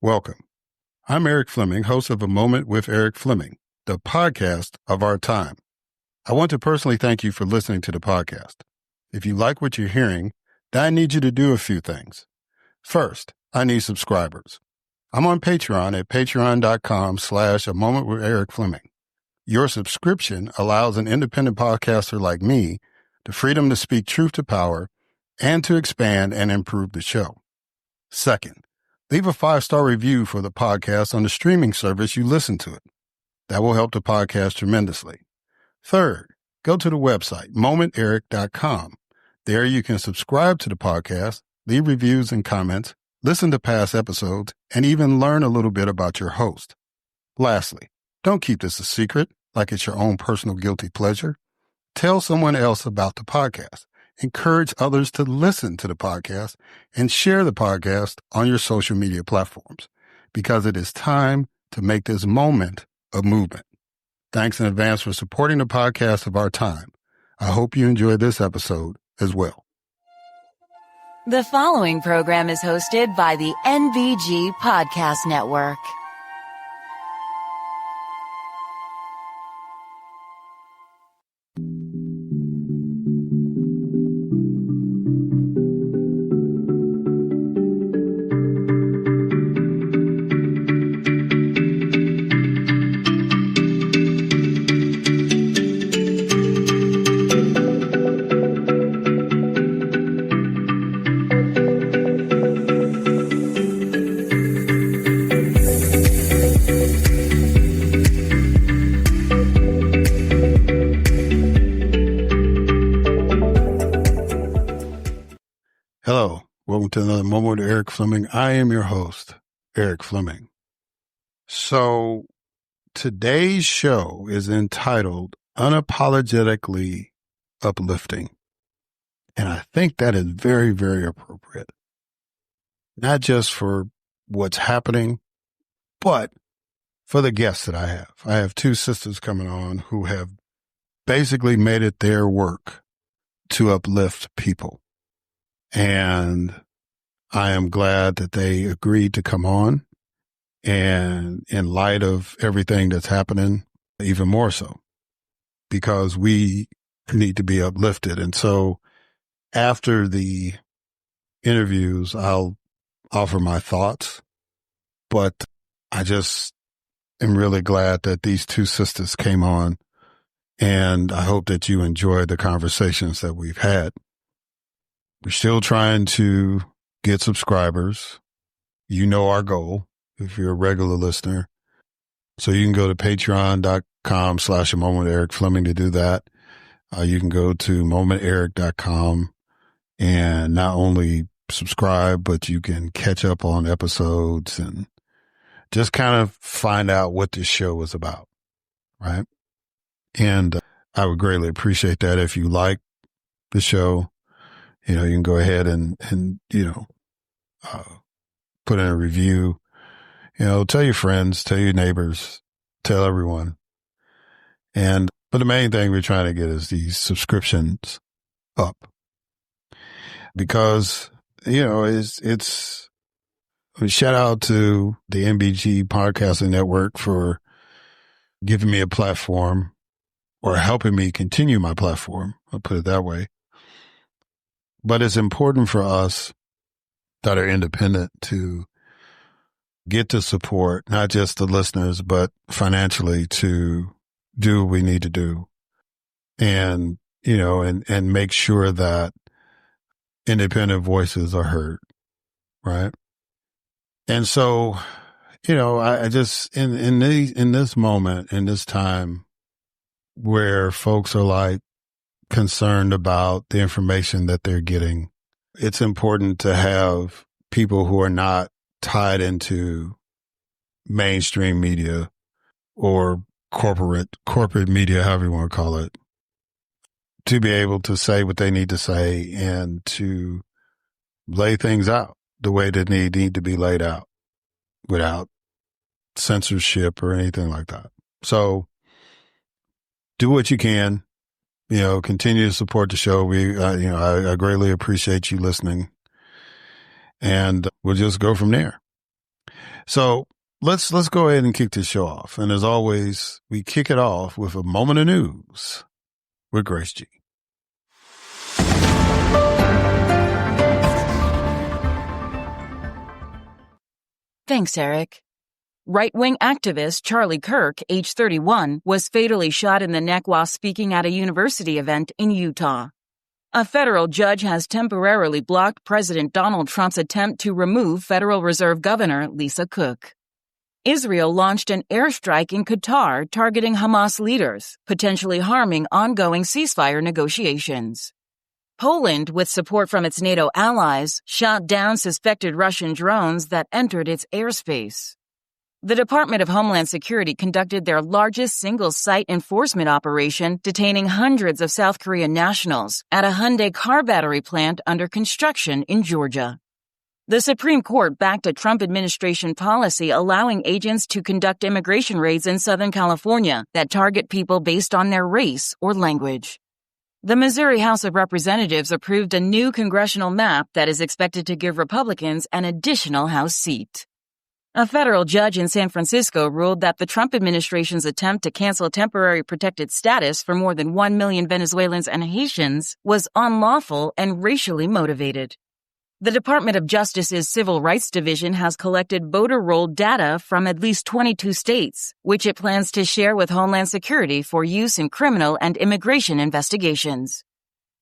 Welcome. I'm Erik Fleming, host of A Moment with Erik Fleming, the podcast of our time. I want to personally thank you for listening to the podcast. If you like what you're hearing, then I need you to do a few things. First, I need subscribers. I'm on Patreon at patreon.com/A Moment with Erik Fleming. Your subscription allows an independent podcaster like me the freedom to speak truth to power and to expand and improve the show. Second, leave a 5-star review for the podcast on the streaming service you listen to it. That will help the podcast tremendously. Third, go to the website, momenterik.com. There you can subscribe to the podcast, leave reviews and comments, listen to past episodes, and even learn a little bit about your host. Lastly, don't keep this a secret like it's your own personal guilty pleasure. Tell someone else about the podcast. Encourage others to listen to the podcast and share the podcast on your social media platforms because it is time to make this moment a movement. Thanks in advance for supporting the podcast of our time. I hope you enjoyed this episode as well. The following program is hosted by the NBG Podcast Network. Hello, welcome to another Moment with Erik Fleming. I am your host, Erik Fleming. So today's show is entitled Unapologetically Uplifting. And I think that is very, very appropriate. Not just for what's happening, but for the guests that I have. I have two sisters coming on who have basically made it their work to uplift people. And I am glad that they agreed to come on, and in light of everything that's happening, even more so, because we need to be uplifted. And so after the interviews, I'll offer my thoughts, but I just am really glad that these two sisters came on, and I hope that you enjoyed the conversations that we've had. We're still trying to get subscribers. You know our goal if you're a regular listener. So you can go to patreon.com/A Moment with Erik Fleming to do that. You can go to momenterik.com and not only subscribe, but you can catch up on episodes and just kind of find out what this show is about, right? And I would greatly appreciate that if you like the show. You know, you can go ahead and put in a review, tell your friends, tell your neighbors, tell everyone. But the main thing we're trying to get is these subscriptions up because, shout out to the NBG Podcasting Network for giving me a platform or helping me continue my platform. I'll put it that way. But it's important for us that are independent to get the support, not just the listeners, but financially to do what we need to do. And, and make sure that independent voices are heard. Right. And so, I just, in this moment, in this time where folks are like, concerned about the information that they're getting, it's important to have people who are not tied into mainstream media or corporate media, however you want to call it, to be able to say what they need to say and to lay things out the way that they need to be laid out without censorship or anything like that. So do what you can. Continue to support the show. I greatly appreciate you listening, and we'll just go from there. So let's go ahead and kick this show off. And as always, we kick it off with a moment of news with Grace G. Thanks, Eric. Right-wing activist Charlie Kirk, age 31, was fatally shot in the neck while speaking at a university event in Utah. A federal judge has temporarily blocked President Donald Trump's attempt to remove Federal Reserve Governor Lisa Cook. Israel launched an airstrike in Qatar targeting Hamas leaders, potentially harming ongoing ceasefire negotiations. Poland, with support from its NATO allies, shot down suspected Russian drones that entered its airspace. The Department of Homeland Security conducted their largest single-site enforcement operation, detaining hundreds of South Korean nationals at a Hyundai car battery plant under construction in Georgia. The Supreme Court backed a Trump administration policy allowing agents to conduct immigration raids in Southern California that target people based on their race or language. The Missouri House of Representatives approved a new congressional map that is expected to give Republicans an additional House seat. A federal judge in San Francisco ruled that the Trump administration's attempt to cancel temporary protected status for more than 1 million Venezuelans and Haitians was unlawful and racially motivated. The Department of Justice's Civil Rights Division has collected voter roll data from at least 22 states, which it plans to share with Homeland Security for use in criminal and immigration investigations.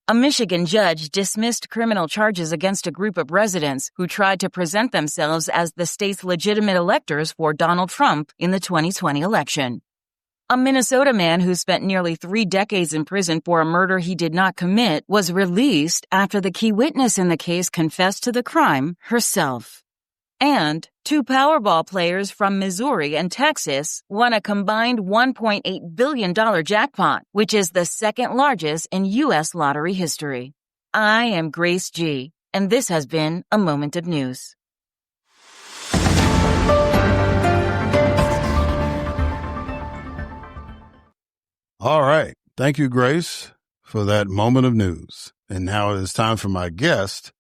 A Michigan judge dismissed criminal charges against a group of residents who tried to present themselves as the state's legitimate electors for Donald Trump in the 2020 election. A Minnesota man who spent nearly 3 decades in prison for a murder he did not commit was released after the key witness in the case confessed to the crime herself. And 2 Powerball players from Missouri and Texas won a combined $1.8 billion jackpot, which is the second largest in U.S. lottery history. I am Grace G., and this has been a Moment of News. All right. Thank you, Grace, for that moment of news. And now it is time for my guest,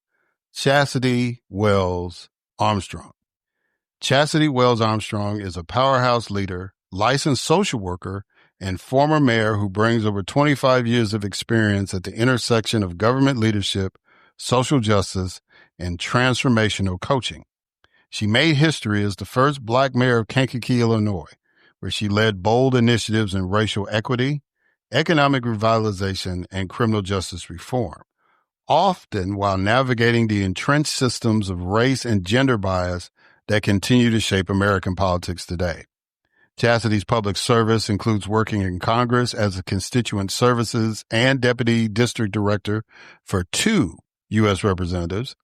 Chasity Wells-Armstrong. Chasity Wells-Armstrong is a powerhouse leader, licensed social worker, and former mayor who brings over 25 years of experience at the intersection of government leadership, social justice, and transformational coaching. She made history as the first Black mayor of Kankakee, Illinois, where she led bold initiatives in racial equity, economic revitalization, and criminal justice reform, often while navigating the entrenched systems of race and gender bias that continue to shape American politics today. Chastity's public service includes working in Congress as a constituent services and deputy district director for 2 U.S. representatives,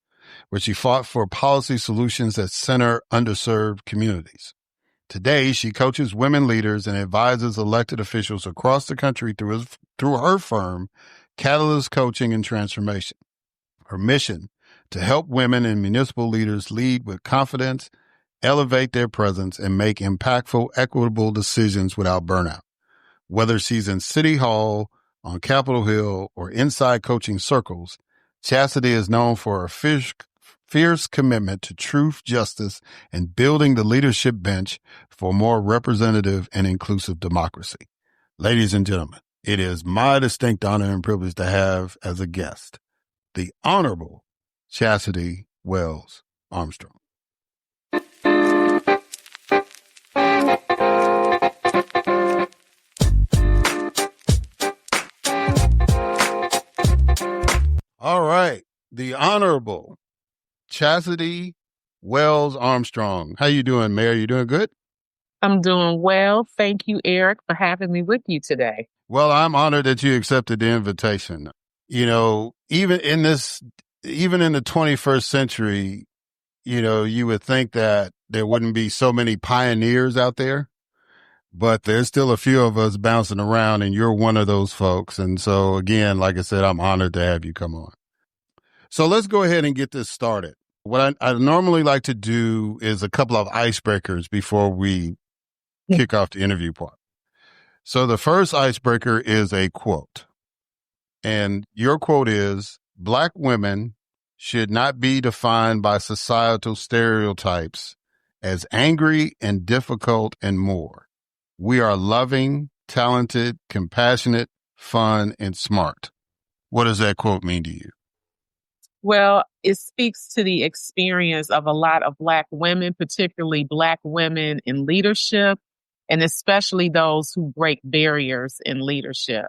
where she fought for policy solutions that center underserved communities. Today, she coaches women leaders and advises elected officials across the country through her firm, Catalyst Coaching and Transformation. Her mission: to help women and municipal leaders lead with confidence, elevate their presence, and make impactful, equitable decisions without burnout. Whether she's in City Hall, on Capitol Hill, or inside coaching circles, Chasity is known for a fierce commitment to truth, justice, and building the leadership bench for a more representative and inclusive democracy. Ladies and gentlemen, it is my distinct honor and privilege to have as a guest the Honorable Chasity Wells-Armstrong. All right, the Honorable Chasity Wells-Armstrong. How you doing, Mayor? You doing good? I'm doing well. Thank you, Eric, for having me with you today. Well, I'm honored that you accepted the invitation. You know, even in the 21st century, you know, you would think that there wouldn't be so many pioneers out there, but there's still a few of us bouncing around, and you're one of those folks. And so again, like I said, I'm honored to have you come on. So let's go ahead and get this started. What I normally like to do is a couple of icebreakers before we kick off the interview part. So the first icebreaker is a quote. And your quote is, "Black women should not be defined by societal stereotypes as angry and difficult and more. We are loving, talented, compassionate, fun, and smart. What does that quote mean to you? Well, it speaks to the experience of a lot of Black women, particularly Black women in leadership, and especially those who break barriers in leadership.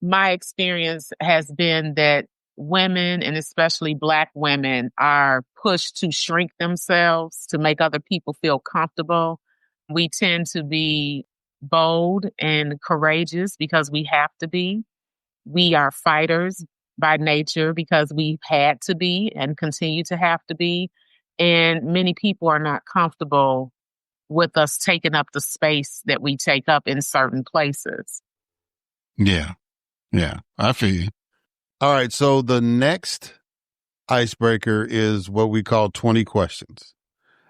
My experience has been that women, and especially Black women, are pushed to shrink themselves to make other people feel comfortable. We tend to be bold and courageous because we have to be. We are fighters by nature because we've had to be and continue to have to be. And many people are not comfortable with us taking up the space that we take up in certain places. Yeah. Yeah. I feel you. All right. So the next icebreaker is what we call 20 questions.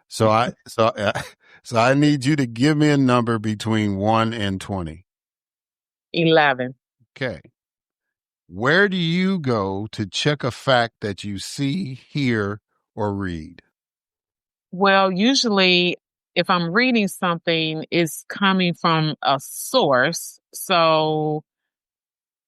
So I need you to give me a number between 1 and 20. 11. Okay. Where do you go to check a fact that you see, hear, or read? Well, usually if I'm reading something, it's coming from a source. So,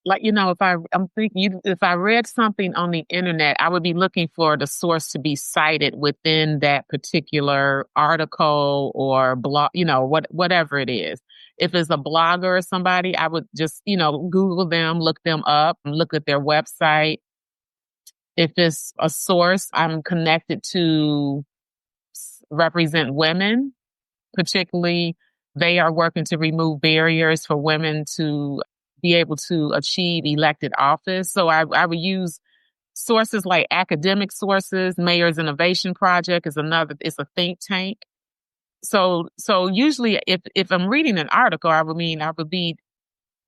like, if I read something on the internet, I would be looking for the source to be cited within that particular article or blog, whatever it is. If it's a blogger or somebody, I would just, Google them, look them up, and look at their website. If it's a source I'm connected to represent women, particularly they are working to remove barriers for women to be able to achieve elected office. So I would use sources like academic sources. Mayor's Innovation Project is it's a think tank. So usually if I'm reading an article,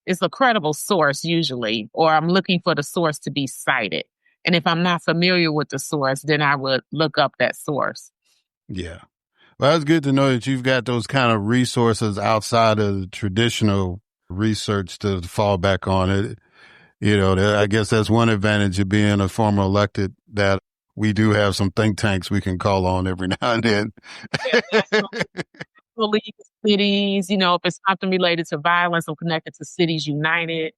it's a credible source usually, or I'm looking for the source to be cited. And if I'm not familiar with the source, then I would look up that source. Yeah. Well, it's good to know that you've got those kind of resources outside of the traditional research to fall back on it. I guess that's one advantage of being a former elected, that we do have some think tanks we can call on every now and then. League of Cities, if it's something related to violence, I'm connected to Cities United.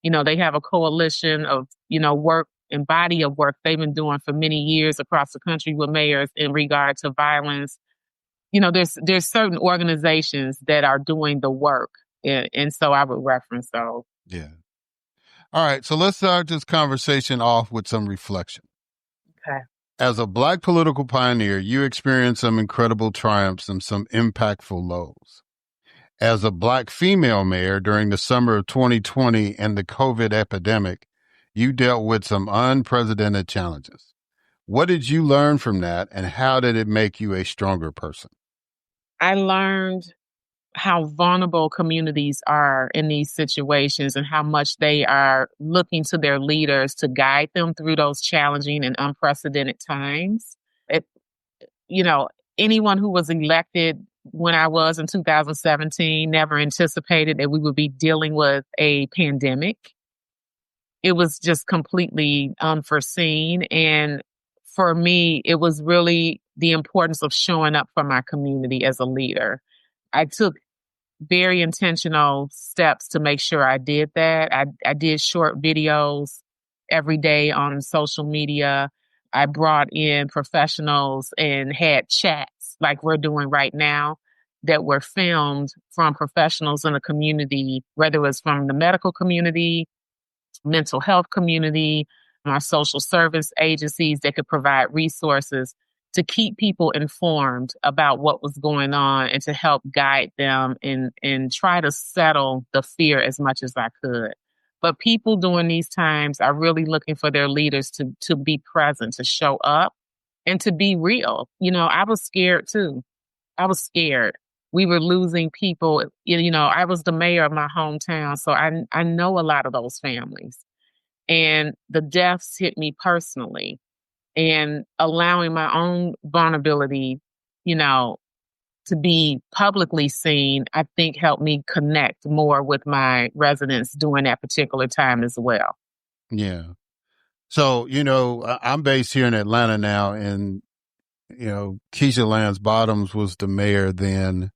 They have a coalition of, work and body of work they've been doing for many years across the country with mayors in regard to violence. There's certain organizations that are doing the work. And so I would reference those. Yeah. All right. So let's start this conversation off with some reflection. Okay. As a Black political pioneer, you experienced some incredible triumphs and some impactful lows. As a Black female mayor during the summer of 2020 and the COVID epidemic, you dealt with some unprecedented challenges. What did you learn from that, and how did it make you a stronger person? I learned how vulnerable communities are in these situations and how much they are looking to their leaders to guide them through those challenging and unprecedented times. Anyone who was elected when I was in 2017 never anticipated that we would be dealing with a pandemic. It was just completely unforeseen. And for me, it was really the importance of showing up for my community as a leader. I took very intentional steps to make sure I did that. I did short videos every day on social media. I brought in professionals and had chats like we're doing right now that were filmed from professionals in the community, whether it was from the medical community, mental health community, our social service agencies that could provide resources to keep people informed about what was going on and to help guide them and try to settle the fear as much as I could. But people during these times are really looking for their leaders to be present, to show up, and to be real. I was scared too. I was scared. We were losing people. I was the mayor of my hometown, so I know a lot of those families. And the deaths hit me personally. And allowing my own vulnerability, to be publicly seen, I think helped me connect more with my residents during that particular time as well. Yeah. So, I'm based here in Atlanta now, and Keisha Lance Bottoms was the mayor then,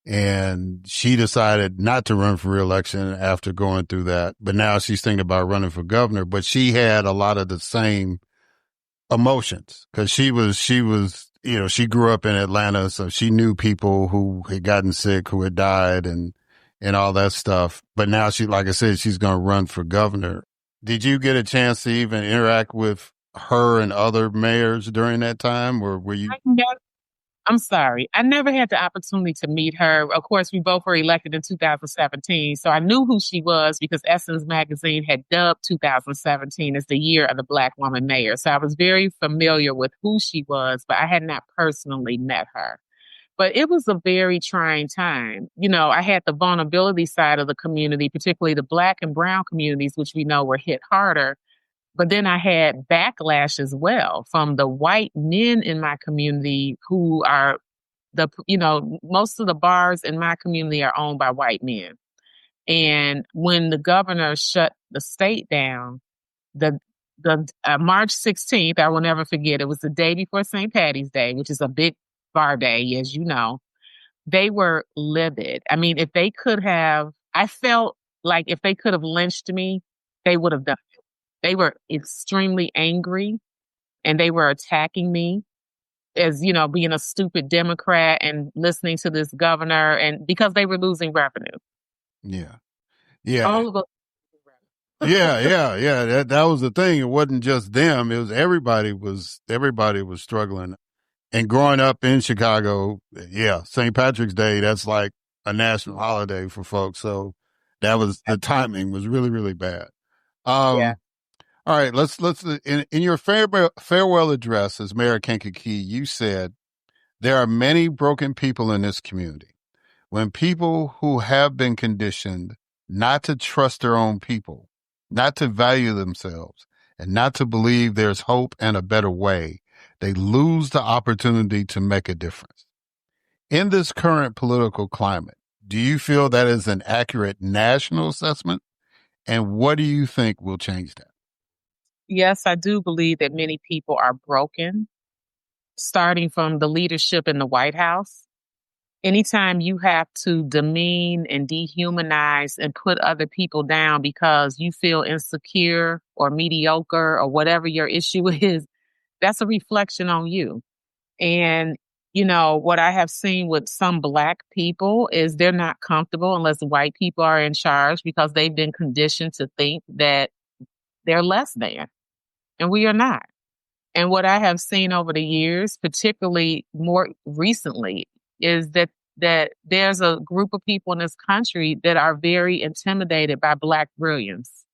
and she decided not to run for reelection after going through that. But now she's thinking about running for governor. But she had a lot of the same emotions because she grew up in Atlanta, so she knew people who had gotten sick, who had died, and all that stuff. But now like I said, she's going to run for governor. Did you get a chance to even interact with her and other mayors during that time, or were you? I'm sorry. I never had the opportunity to meet her. Of course, we both were elected in 2017. So I knew who she was because Essence Magazine had dubbed 2017 as the year of the Black woman mayor. So I was very familiar with who she was, but I had not personally met her. But it was a very trying time. I had the vulnerability side of the community, particularly the Black and Brown communities, which we know were hit harder. But then I had backlash as well from the white men in my community who are most of the bars in my community are owned by white men. And when the governor shut the state down, the March 16th, I will never forget, it was the day before St. Patty's Day, which is a big bar day, as you know. They were livid. I mean, I felt like if they could have lynched me, they would have done it. They were extremely angry and they were attacking me as, being a stupid Democrat and listening to this governor, and because they were losing revenue. Yeah. Yeah. All of us. Yeah. That was the thing. It wasn't just them. It was everybody was struggling. And growing up in Chicago, St. Patrick's Day, that's like a national holiday for folks. So the timing was really, really bad. Yeah. All right, let's in your farewell address as Mayor Kankakee, you said there are many broken people in this community. When people who have been conditioned not to trust their own people, not to value themselves, and not to believe there's hope and a better way, they lose the opportunity to make a difference. In this current political climate, do you feel that is an accurate national assessment? And what do you think will change that? Yes, I do believe that many people are broken, starting from the leadership in the White House. Anytime you have to demean and dehumanize and put other people down because you feel insecure or mediocre or whatever your issue is, that's a reflection on you. And, what I have seen with some Black people is they're not comfortable unless white people are in charge because they've been conditioned to think that they're less than. And we are not. And what I have seen over the years, particularly more recently, is that there's a group of people in this country that are very intimidated by Black brilliance.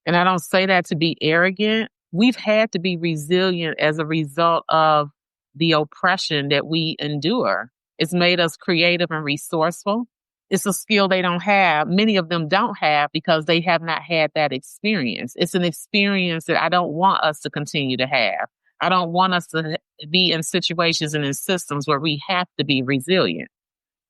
And I don't say that to be arrogant. We've had to be resilient as a result of the oppression that we endure. It's made us creative and resourceful. It's a skill they don't have. Many of them don't have because they have not had that experience. It's an experience that I don't want us to continue to have. I don't want us to be in situations and in systems where we have to be resilient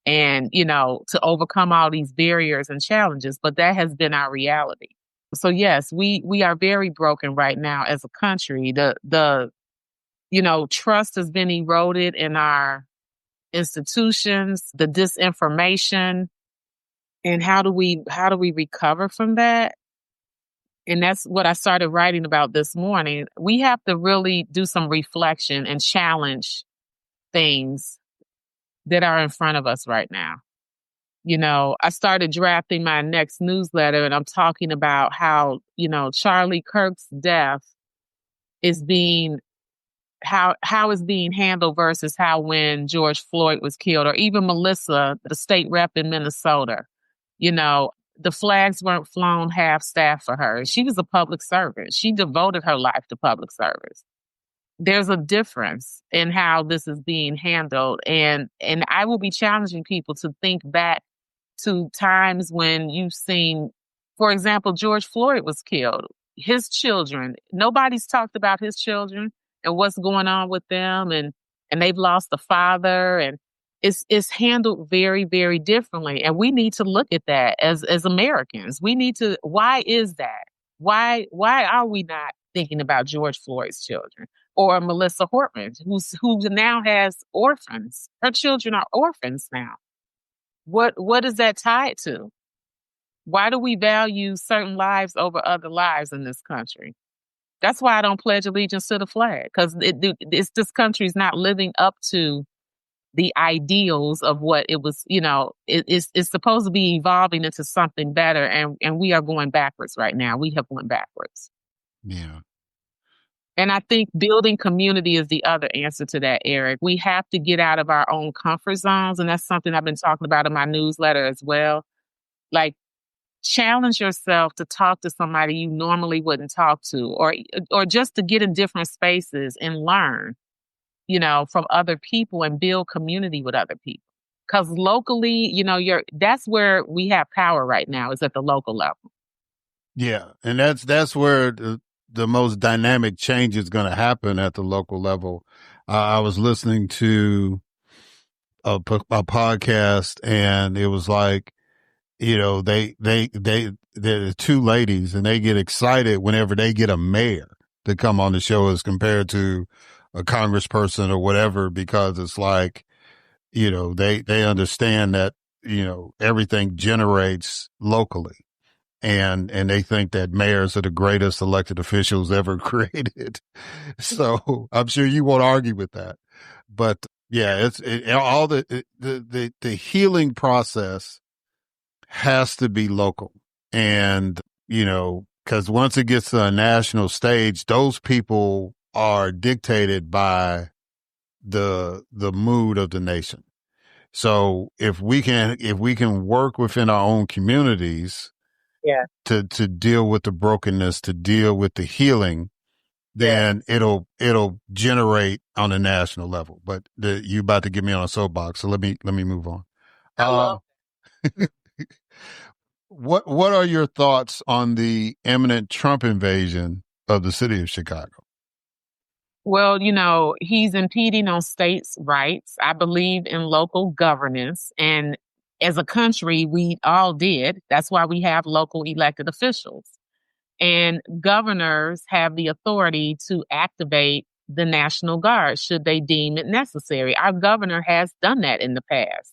and, to overcome all these barriers and challenges. But that has been our reality. So yes, we are very broken right now as a country. The trust has been eroded in our institutions, the disinformation, and how do we recover from that? And that's what I started writing about this morning. We have to really do some reflection and challenge things that are in front of us right now. I started drafting my next newsletter and I'm talking about how, Charlie Kirk's death is being how it's being handled versus how when George Floyd was killed, or even Melissa, the state rep in Minnesota. The flags weren't flown half-staff for her. She was a public servant. She devoted her life to public service. There's a difference in how this is being handled. And I will be challenging people to think back to times when you've seen, for example, George Floyd was killed. His children, nobody's talked about his children and what's going on with them, and they've lost a father, and it's handled very, very differently. And we need to look at that as Americans. We need to, why is that? Why are we not thinking about George Floyd's children? or Melissa Hortman, who now has orphans. Her children are orphans now. What is that tied to? Why do we value certain lives over other lives in this country? That's why I don't pledge allegiance to the flag, because this country's not living up to the ideals of what it was. It's supposed to be evolving into something better, and we are going backwards right now. We have went backwards. Yeah. And I think building community is the other answer to that, Erik. We have to get out of our own comfort zones, and that's something I've been talking about in my newsletter as well. Like, challenge yourself to talk to somebody you normally wouldn't talk to, or just to get in different spaces and learn, from other people and build community with other people. Because locally, that's where we have power right now, is at the local level. Yeah. And that's where the most dynamic change is going to happen at the local level. I was listening to a podcast, and it was like, they're two ladies, and they get excited whenever they get a mayor to come on the show as compared to a congressperson or whatever, because it's like, they understand that, everything generates locally. And they think that mayors are the greatest elected officials ever created. So I'm sure you won't argue with that, but yeah, all the healing process has to be local. And, cause once it gets to a national stage, those people are dictated by the mood of the nation. So if we can work within our own communities, yeah, to deal with the brokenness, to deal with the healing, then it'll generate on a national level. But you about to get me on a soapbox, so let me move on. What are your thoughts on the imminent Trump invasion of the city of Chicago? Well, he's impeding on states' rights. I believe in local governance. And as a country, we all did. That's why we have local elected officials. And governors have the authority to activate the National Guard should they deem it necessary. Our governor has done that in the past.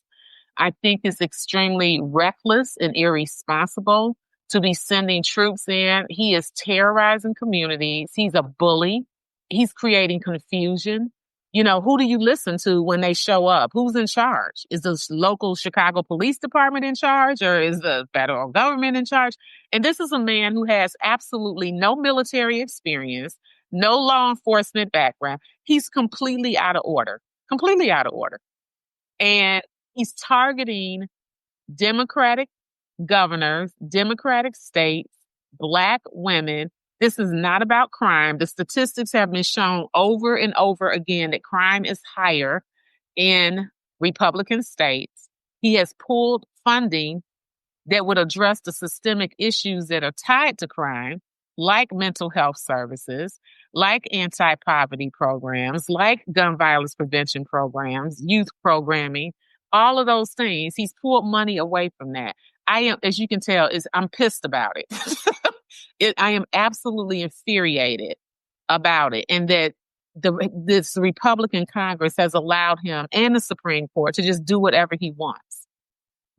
I think it's extremely reckless and irresponsible to be sending troops in. He is terrorizing communities. He's a bully. He's creating confusion. Who do you listen to when they show up? Who's in charge? Is the local Chicago Police Department in charge, or is the federal government in charge? And this is a man who has absolutely no military experience, no law enforcement background. He's completely out of order, completely out of order. And he's targeting Democratic governors, Democratic states, Black women. This is not about crime. The statistics have been shown over and over again that crime is higher in Republican states. He has pulled funding that would address the systemic issues that are tied to crime, like mental health services, like anti-poverty programs, like gun violence prevention programs, youth programming, all of those things. He's pulled money away from that. I am, as you can tell, I'm pissed about it. I am absolutely infuriated about it, and that this Republican Congress has allowed him and the Supreme Court to just do whatever he wants.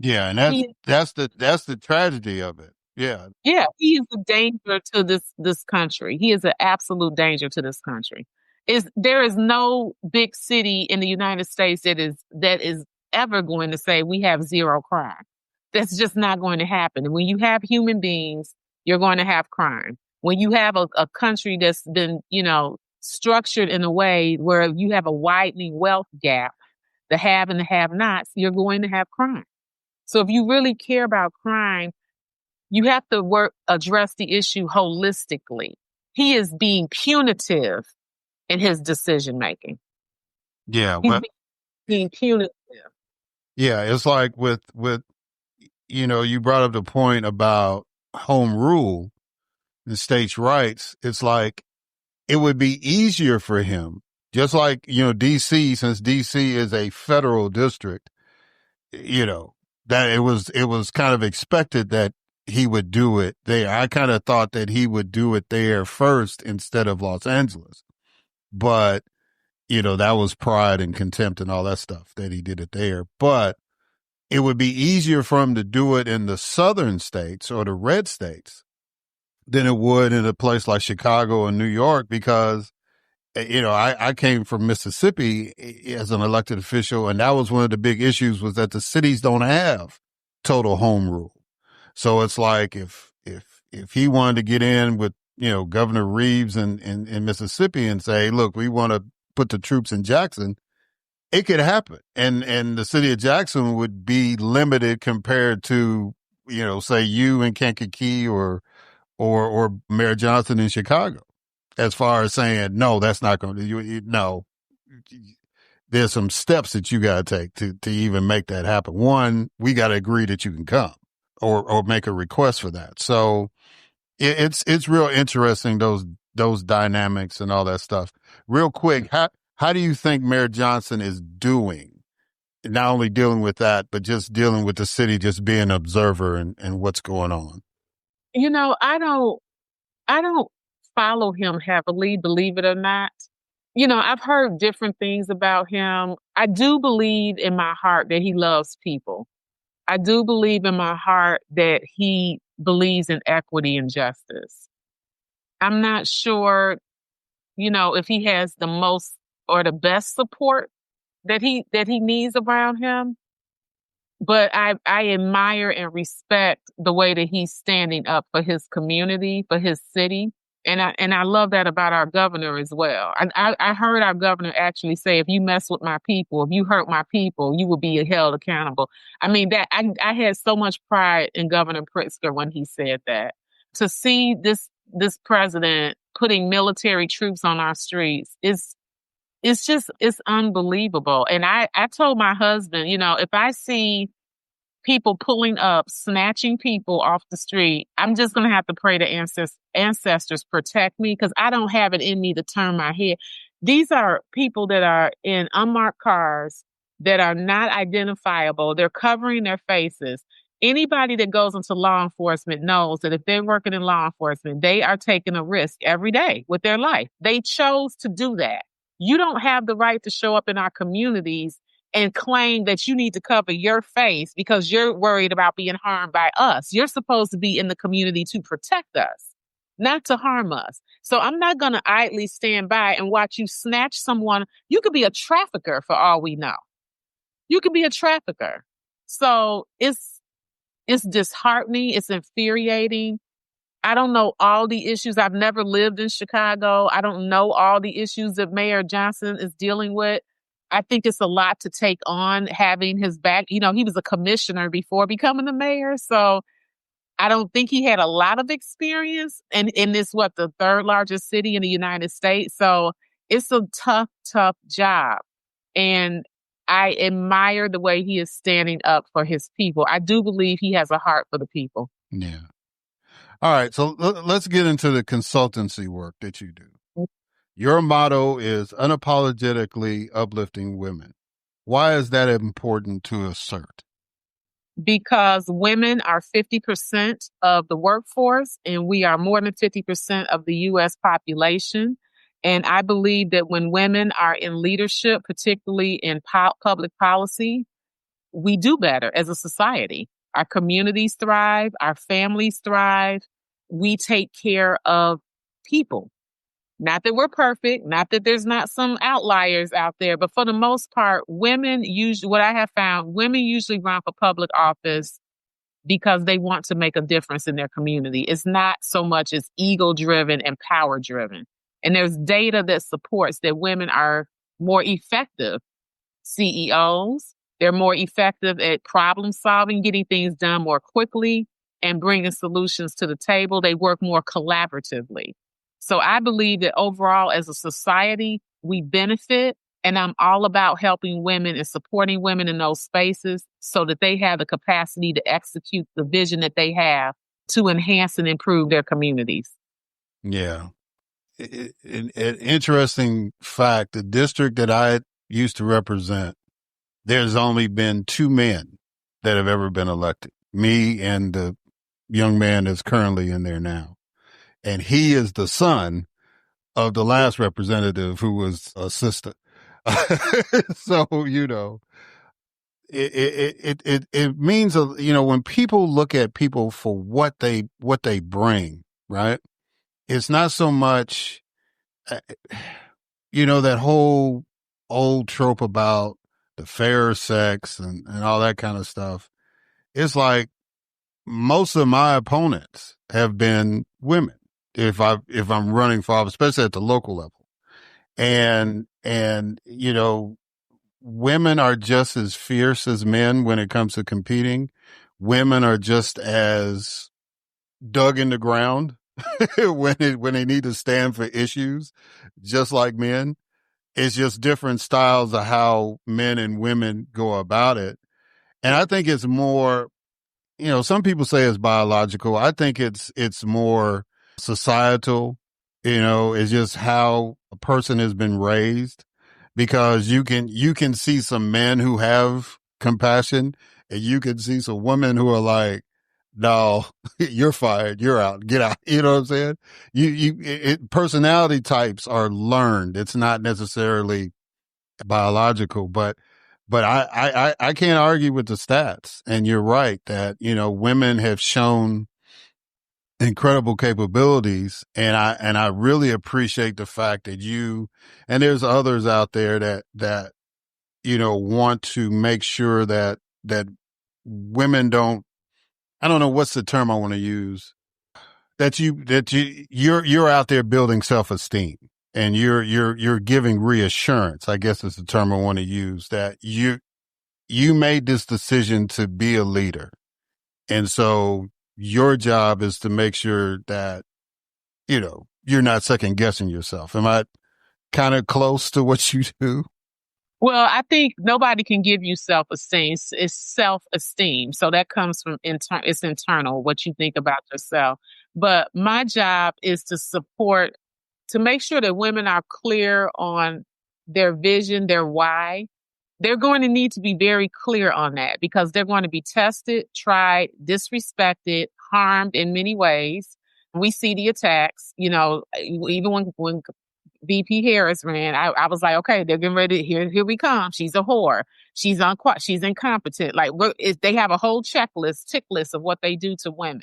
Yeah, and that's the tragedy of it. Yeah. Yeah, he is a danger to this country. He is an absolute danger to this country. There is no big city in the United States that is ever going to say we have zero crime. That's just not going to happen. And when you have human beings, you're going to have crime. When you have a country that's been, structured in a way where you have a widening wealth gap, the have and the have-nots, you're going to have crime. So if you really care about crime, you have to address the issue holistically. He is being punitive in his decision making. Yeah, he's being punitive. Yeah, it's like with you brought up the point about home rule and states' rights. It's like it would be easier for him, just like DC, since DC is a federal district. That it was kind of expected that he would do it there. I kind of thought that he would do it there first instead of Los Angeles. but that was pride and contempt and all that stuff that he did it there. But it would be easier for him to do it in the southern states or the red states than it would in a place like Chicago and New York, because I came from Mississippi as an elected official, and that was one of the big issues, was that the cities don't have total home rule. So it's like if he wanted to get in with, Governor Reeves in Mississippi and say, look, we want to put the troops in Jackson, it could happen. And the city of Jackson would be limited compared to, say you in Kankakee or Mayor Johnson in Chicago, as far as saying, no, that's not going to, no, there's some steps that you got to take to even make that happen. One, we got to agree that you can come or make a request for that. So it's real interesting, those dynamics and all that stuff. Real quick, how do you think Mayor Johnson is doing? Not only dealing with that, but just dealing with the city, just being an observer and what's going on. I don't follow him heavily, believe it or not. I've heard different things about him. I do believe in my heart that he loves people. I do believe in my heart that he believes in equity and justice. I'm not sure, if he has the most or the best support that he needs around him. But I admire and respect the way that he's standing up for his community, for his city. And I love that about our governor as well. I heard our governor actually say, if you mess with my people, if you hurt my people, you will be held accountable. I mean, that I had so much pride in Governor Pritzker when he said that. To see this president putting military troops on our streets it's unbelievable. And I told my husband, if I see people pulling up, snatching people off the street, I'm just going to have to pray to ancestors protect me, because I don't have it in me to turn my head. These are people that are in unmarked cars that are not identifiable. They're covering their faces. Anybody that goes into law enforcement knows that if they're working in law enforcement, they are taking a risk every day with their life. They chose to do that. You don't have the right to show up in our communities and claim that you need to cover your face because you're worried about being harmed by us. You're supposed to be in the community to protect us, not to harm us. So I'm not going to idly stand by and watch you snatch someone. You could be a trafficker for all we know. You could be a trafficker. So it's disheartening. It's infuriating. I don't know all the issues. I've never lived in Chicago. I don't know all the issues that Mayor Johnson is dealing with. I think it's a lot to take on, having his back. He was a commissioner before becoming the mayor. So I don't think he had a lot of experience. And in this, the third largest city in the United States. So it's a tough, tough job. And I admire the way he is standing up for his people. I do believe he has a heart for the people. Yeah. All right. So let's get into the consultancy work that you do. Your motto is unapologetically uplifting women. Why is that important to assert? Because women are 50% of the workforce, and we are more than 50% of the U.S. population. And I believe that when women are in leadership, particularly in public policy, we do better as a society. Our communities thrive, our families thrive. We take care of people. Not that we're perfect, not that there's not some outliers out there, but for the most part, women usually run for public office because they want to make a difference in their community. It's not so much as ego-driven and power-driven. And there's data that supports that women are more effective CEOs. They're more effective at problem solving, getting things done more quickly, and bringing solutions to the table. They work more collaboratively. So I believe that overall, as a society, we benefit. And I'm all about helping women and supporting women in those spaces so that they have the capacity to execute the vision that they have to enhance and improve their communities. Yeah. An interesting fact, the district that I used to represent, there's only been 2 men that have ever been elected, me and the young man that's currently in there now. And he is the son of the last representative who was a sister. So, it means, when people look at people for what they bring, right? It's not so much, that whole old trope about the fairer sex and all that kind of stuff. It's like most of my opponents have been women. If I'm running for office, especially at the local level, and women are just as fierce as men when it comes to competing. Women are just as dug in the ground when they need to stand for issues, just like men. It's just different styles of how men and women go about it. And I think it's more, some people say it's biological. I think it's more societal, it's just how a person has been raised, because you can see some men who have compassion, and you can see some women who are like, no, you're fired. You're out. Get out. You know what I'm saying? Personality types are learned. It's not necessarily biological, but I can't argue with the stats. And you're right that, women have shown incredible capabilities. And I really appreciate the fact that and there's others out there that, want to make sure that women don't, I don't know what's the term I want to use, that you're out there building self-esteem, and you're giving reassurance, I guess is the term I want to use, that you made this decision to be a leader. And so your job is to make sure that, you're not second guessing yourself. Am I kind of close to what you do? Well, I think nobody can give you self-esteem. It's self-esteem. So that comes from it's internal, what you think about yourself. But my job is to make sure that women are clear on their vision, their why. They're going to need to be very clear on that, because they're going to be tested, tried, disrespected, harmed in many ways. We see the attacks, even when VP Harris ran, I was like, okay, they're getting ready. Here we come. She's a whore. She's incompetent. Like, they have a whole tick list of what they do to women.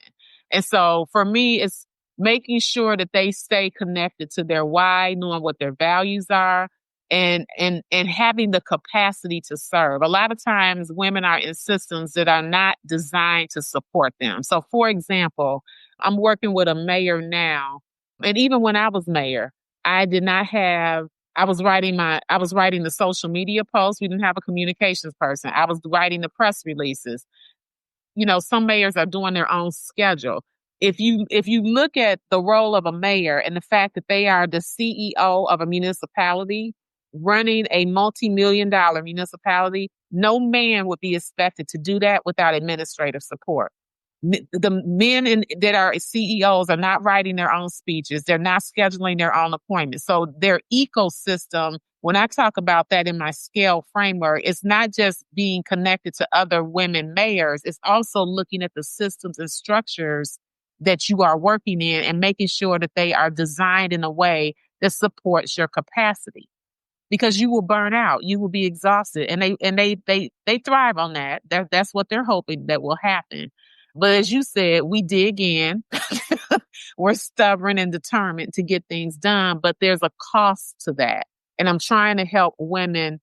And so for me, it's making sure that they stay connected to their why, knowing what their values are, and having the capacity to serve. A lot of times women are in systems that are not designed to support them. So for example, I'm working with a mayor now. And even when I was mayor, I was writing the social media posts. We didn't have a communications person. I was writing the press releases. Some mayors are doing their own schedule. If you look at the role of a mayor and the fact that they are the CEO of a municipality running a multi-million-dollar municipality, no man would be expected to do that without administrative support. The men that are CEOs are not writing their own speeches. They're not scheduling their own appointments. So their ecosystem, when I talk about that in my scale framework, it's not just being connected to other women mayors. It's also looking at the systems and structures that you are working in and making sure that they are designed in a way that supports your capacity. Because you will burn out, you will be exhausted, and they thrive on that. That's what they're hoping that will happen. But as you said, we dig in. We're stubborn and determined to get things done, but there's a cost to that. And I'm trying to help women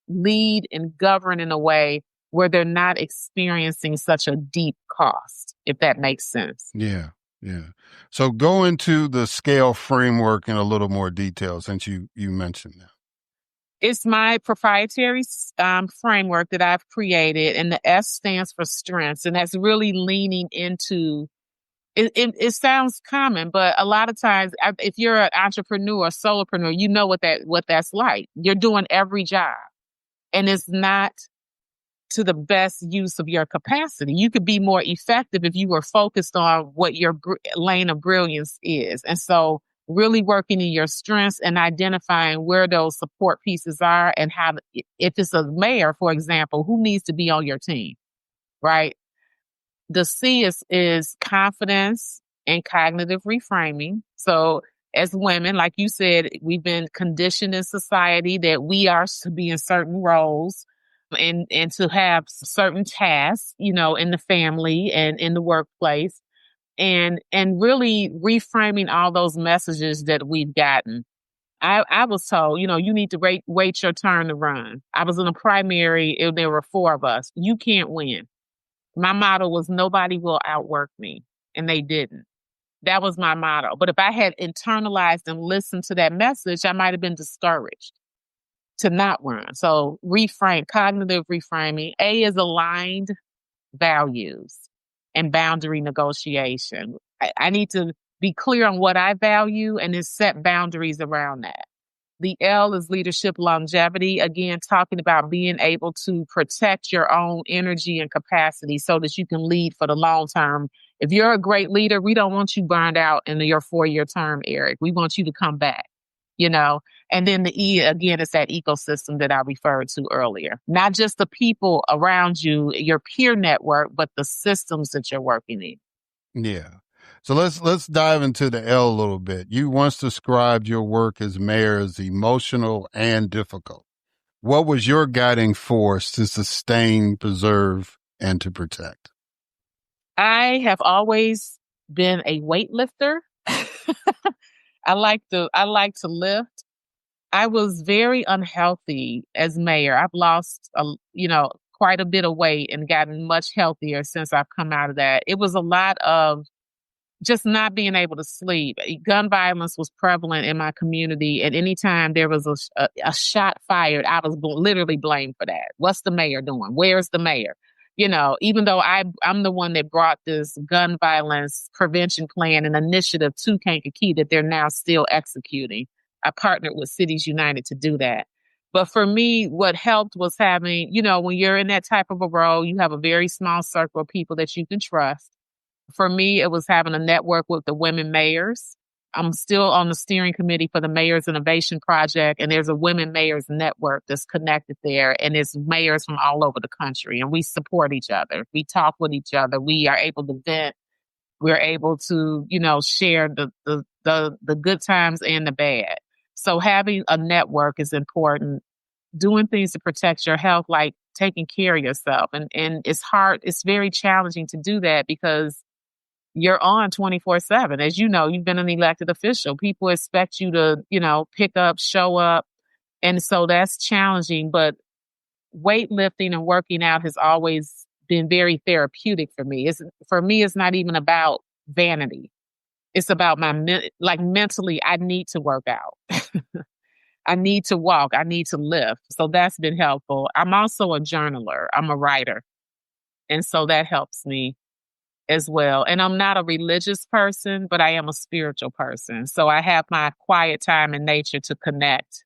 lead and govern in a way where they're not experiencing such a deep cost, if that makes sense. Yeah. Yeah. So go into the scale framework in a little more detail, since you mentioned that. It's my proprietary framework that I've created, and the S stands for strengths, and that's really leaning into it. It sounds common, but a lot of times, if you're an entrepreneur, a solopreneur, you know what that's like. You're doing every job, and it's not to the best use of your capacity. You could be more effective if you were focused on what your lane of brilliance is, and so really working in your strengths and identifying where those support pieces are, and how, if it's a mayor, for example, who needs to be on your team, right? The C is confidence and cognitive reframing. So as women, like you said, we've been conditioned in society that we are to be in certain roles and to have certain tasks, you know, in the family and in the workplace, and really reframing all those messages that we've gotten. I was told, you know, you need to wait your turn to run. I was in a primary, and there were 4 of us. You can't win. My motto was nobody will outwork me, and they didn't. That was my motto. But if I had internalized and listened to that message, I might have been discouraged to not run. So cognitive reframing. A is aligned values and boundary negotiation. I need to be clear on what I value and then set boundaries around that. The L is leadership longevity. Again, talking about being able to protect your own energy and capacity so that you can lead for the long term. If you're a great leader, we don't want you burned out in your 4-year term, Erik. We want you to come back, you know. And then the E, again, is that ecosystem that I referred to earlier. Not just the people around you, your peer network, but the systems that you're working in. Yeah. So let's dive into the L a little bit. You once described your work as mayor as emotional and difficult. What was your guiding force to sustain, preserve, and to protect? I have always been a weightlifter. I like to lift. I was very unhealthy as mayor. I've lost quite a bit of weight and gotten much healthier since I've come out of that. It was a lot of just not being able to sleep. Gun violence was prevalent in my community. And anytime there was a shot fired, I was literally blamed for that. What's the mayor doing? Where's the mayor? You know, even though I'm the one that brought this gun violence prevention plan and initiative to Kankakee that they're now still executing. I partnered with Cities United to do that. But for me, what helped was having, you know, when you're in that type of a role, you have a very small circle of people that you can trust. For me, it was having a network with the women mayors. I'm still on the steering committee for the Mayor's Innovation Project, and there's a women mayors network that's connected there, and it's mayors from all over the country, and we support each other. We talk with each other. We are able to vent. We're able to, you know, share the good times and the bad. So having a network is important. Doing things to protect your health, like taking care of yourself, and it's hard. It's very challenging to do that because you're on 24/7. As you know, you've been an elected official. People expect you to, you know, pick up, show up. And so that's challenging. But weightlifting and working out has always been very therapeutic for me. It's not even about vanity. It's about mentally, I need to work out. I need to walk. I need to lift. So that's been helpful. I'm also a journaler. I'm a writer. And so that helps me as well. And I'm not a religious person, but I am a spiritual person. So I have my quiet time in nature to connect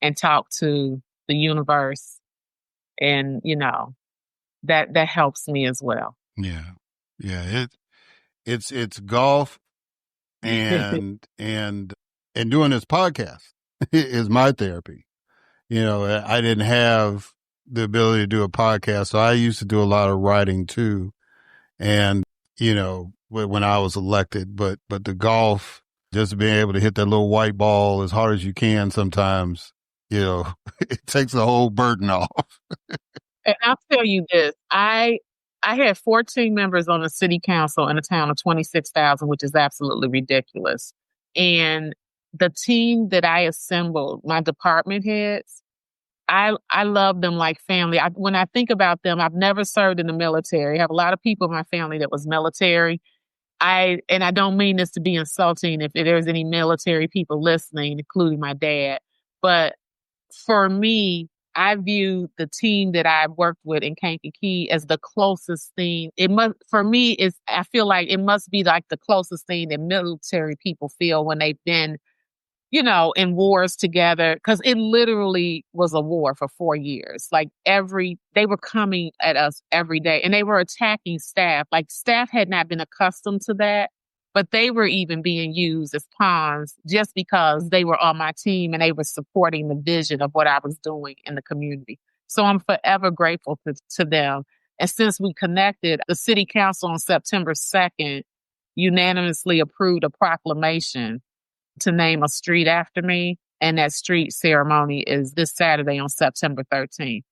and talk to the universe. And, you know, that helps me as well. Yeah. Yeah. It's golf and doing this podcast is my therapy. You know, I didn't have the ability to do a podcast, so I used to do a lot of writing too. And, you know, when I was elected, but the golf, just being able to hit that little white ball as hard as you can sometimes, you know, it takes the whole burden off. And I'll tell you this, I had 14 members on the city council in a town of 26,000, which is absolutely ridiculous. And the team that I assembled, my department heads, I love them like family. When I think about them, I've never served in the military. I have a lot of people in my family that was military. I don't mean this to be insulting if there's any military people listening, including my dad. But for me, I view the team that I've worked with in Kankakee as the closest thing. I feel like it must be like the closest thing that military people feel when they've been, you know, in wars together, because it literally was a war for 4 years. Like they were coming at us every day and they were attacking staff. Like staff had not been accustomed to that, but they were even being used as pawns just because they were on my team and they were supporting the vision of what I was doing in the community. So I'm forever grateful to them. And since we connected, the city council on September 2nd unanimously approved a proclamation to name a street after me. And that street ceremony is this Saturday on September 13th.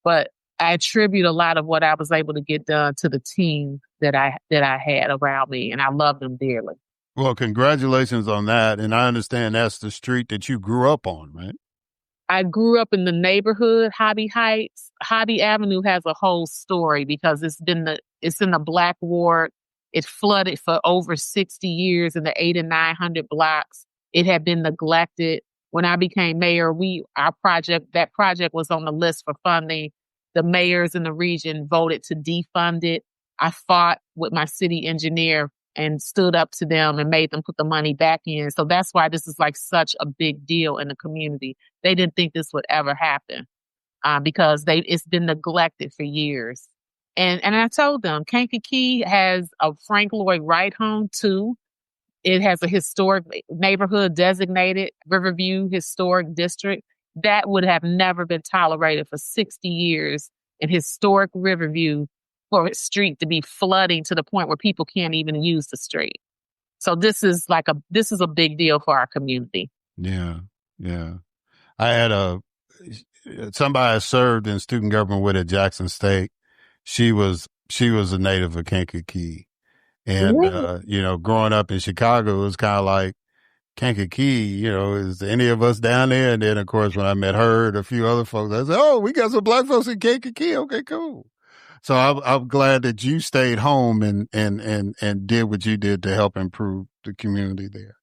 But I attribute a lot of what I was able to get done to the team that I had around me, and I love them dearly. Well, congratulations on that. And I understand that's the street that you grew up on, right? I grew up in the neighborhood, Hobby Heights. Hobby Avenue has a whole story because it's in the Black Ward. It flooded for over 60 years in the 800 and 900 blocks. It had been neglected. When I became mayor, that project was on the list for funding. The mayors in the region voted to defund it. I fought with my city engineer and stood up to them and made them put the money back in. So that's why this is like such a big deal in the community. They didn't think this would ever happen because it's been neglected for years. And I told them, Kankakee has a Frank Lloyd Wright home too. It has a historic neighborhood designated Riverview Historic District. That would have never been tolerated for 60 years in historic Riverview for a street to be flooding to the point where people can't even use the street. So this is a big deal for our community. Yeah. Yeah. I had somebody I served in student government with at Jackson State. She was a native of Kankakee. And, growing up in Chicago, it was kind of like Kankakee, is any of us down there? And then, of course, when I met her and a few other folks, I said, oh, we got some black folks in Kankakee. Okay, cool. So I'm glad that you stayed home and did what you did to help improve the community there.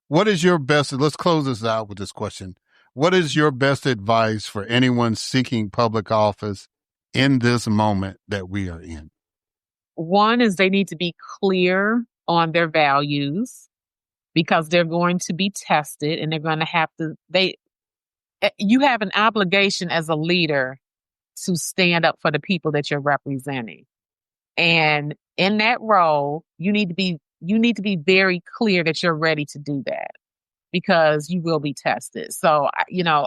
What is your best, let's close this out with this question. What is your best advice for anyone seeking public office in this moment that we are in? One is they need to be clear on their values because they're going to be tested and they're going to have to, you have an obligation as a leader to stand up for the people that you're representing. And in that role, you need to be very clear that you're ready to do that because you will be tested. So,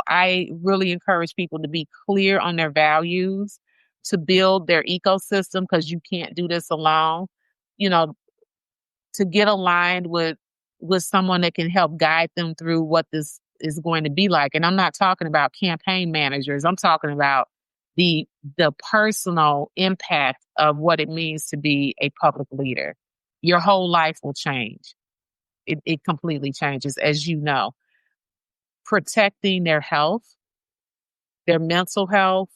I really encourage people to be clear on their values, to build their ecosystem because you can't do this alone, to get aligned with someone that can help guide them through what this is going to be like. And I'm not talking about campaign managers. I'm talking about the personal impact of what it means to be a public leader. Your whole life will change. It completely changes, as you know. Protecting their health, their mental health.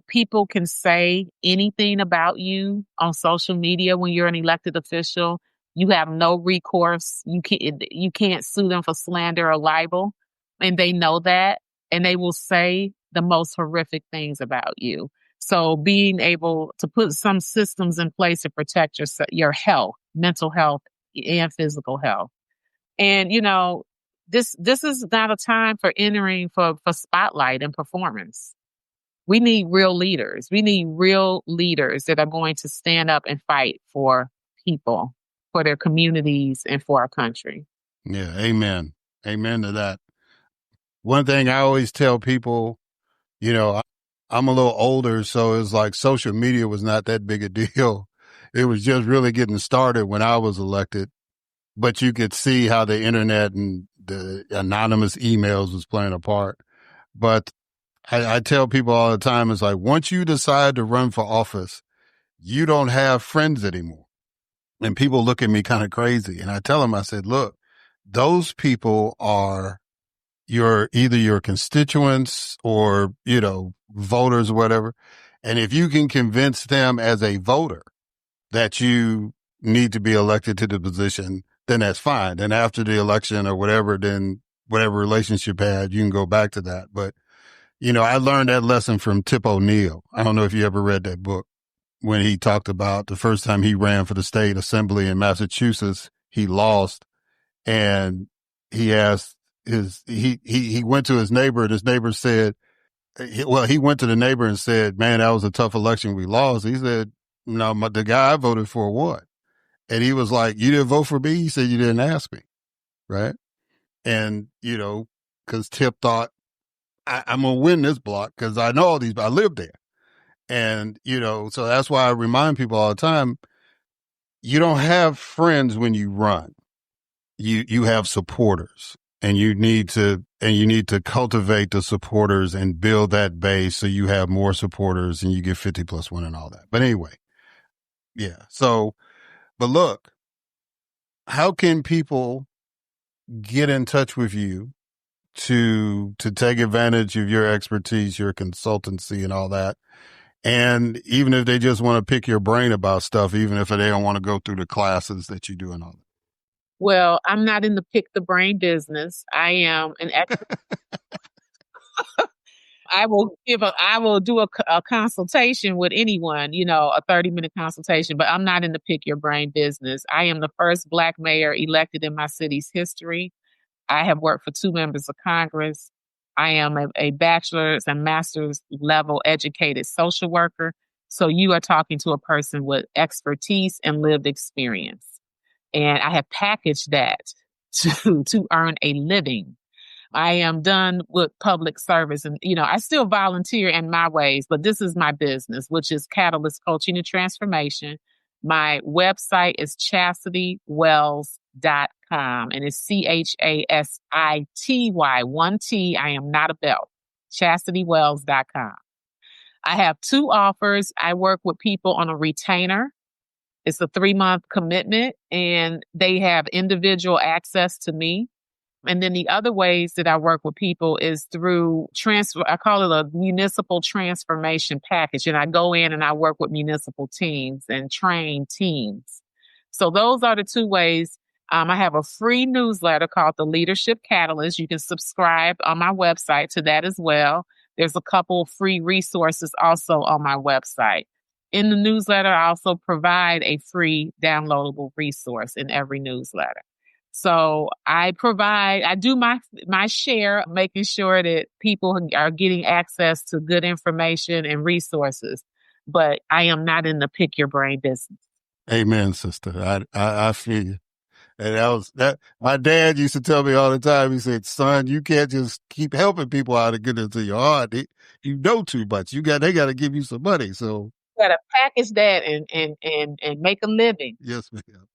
People can say anything about you on social media when you're an elected official. You have no recourse. You can't sue them for slander or libel. And they know that. And they will say the most horrific things about you. So being able to put some systems in place to protect your health, mental health, and physical health. And, this is not a time for entering for spotlight and performance. We need real leaders. We need real leaders that are going to stand up and fight for people, for their communities, and for our country. Yeah, amen. Amen to that. One thing I always tell people, I'm a little older, so it's like social media was not that big a deal. It was just really getting started when I was elected. But you could see how the internet and the anonymous emails was playing a part. But I tell people all the time, it's like, once you decide to run for office, you don't have friends anymore. And people look at me kind of crazy. And I tell them, I said, look, those people are either your constituents or, voters or whatever. And if you can convince them as a voter that you need to be elected to the position, then that's fine. Then after the election or whatever, then whatever relationship you had, you can go back to that. But, I learned that lesson from Tip O'Neill. I don't know if you ever read that book when he talked about the first time he ran for the state assembly in Massachusetts, he lost. And he asked he went to his neighbor and his neighbor said, he went to the neighbor and said, man, that was a tough election. We lost. He said, no, the guy I voted for won. And he was like, you didn't vote for me? He said, you didn't ask me. Right. And, cause Tip thought I'm going to win this block cause I know all these, I live there. And, so that's why I remind people all the time, you don't have friends when you run. you have supporters, and you need to cultivate the supporters and build that base so you have more supporters and you get 50+1 and all that. But anyway, yeah. So, but look, how can people get in touch with you to take advantage of your expertise, your consultancy and all that? And even if they just want to pick your brain about stuff, even if they don't want to go through the classes that you do and all that. Well, I'm not in the pick the brain business. I am an expert. I will do a consultation with anyone, a 30-minute consultation, but I'm not in the pick your brain business. I am the first Black mayor elected in my city's history. I have worked for 2 members of Congress. I am a bachelor's and master's level educated social worker. So you are talking to a person with expertise and lived experience. And I have packaged that to earn a living. I am done with public service, and I still volunteer in my ways, but this is my business, which is Catalyst Coaching and Transformation. My website is ChastityWells.com, and it's CHASITY, 1 T. I am not a belt. ChastityWells.com. I have 2 offers. I work with people on a retainer. It's a 3-month commitment, and they have individual access to me. And then the other ways that I work with people is through I call it a municipal transformation package. And I go in and I work with municipal teams and train teams. So those are the 2 ways. I have a free newsletter called The Leadership Catalyst. You can subscribe on my website to that as well. There's a couple free resources also on my website. In the newsletter, I also provide a free downloadable resource in every newsletter. So I do my share, making sure that people are getting access to good information and resources, but I am not in the pick your brain business. Amen, sister. I feel you. And my dad used to tell me all the time, he said, son, you can't just keep helping people out and get into your heart. You know too much. They got to give you some money. So you got to package that and make a living. Yes, ma'am.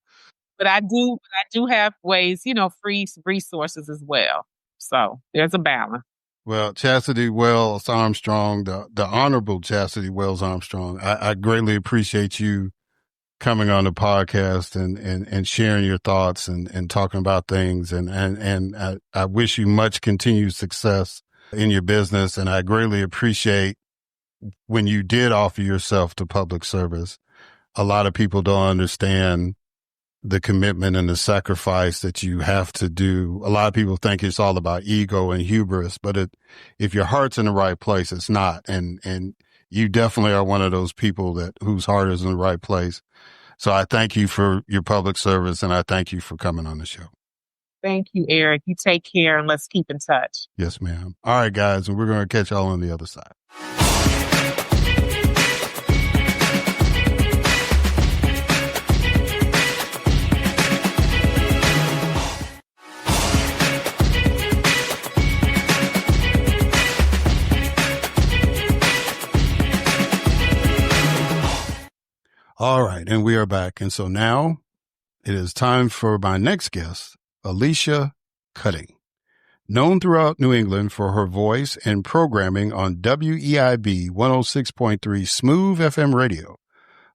But I do have ways, free resources as well. So there's a balance. Well, Chasity Wells-Armstrong, the Honorable Chasity Wells-Armstrong, I greatly appreciate you coming on the podcast and sharing your thoughts and talking about things. And I wish you much continued success in your business. And I greatly appreciate when you did offer yourself to public service. A lot of people don't understand the commitment and the sacrifice that you have to do. A lot of people think it's all about ego and hubris, but if your heart's in the right place, it's not. And you definitely are one of those people whose heart is in the right place. So I thank you for your public service, and I thank you for coming on the show. Thank you, Erik. You take care, and let's keep in touch. Yes, ma'am. All right, guys, and we're going to catch y'all on the other side. All right, and we are back. And so now it is time for my next guest, Alysia Cutting. Known throughout New England for her voice and programming on WEIB 106.3 Smooth FM radio,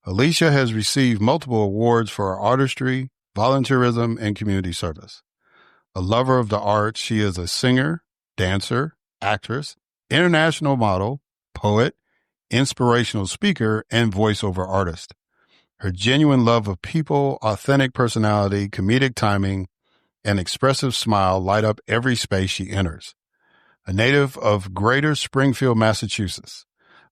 Alysia has received multiple awards for her artistry, volunteerism, and community service. A lover of the arts, she is a singer, dancer, actress, international model, poet, inspirational speaker, and voiceover artist. Her genuine love of people, authentic personality, comedic timing, and expressive smile light up every space she enters. A native of Greater Springfield, Massachusetts,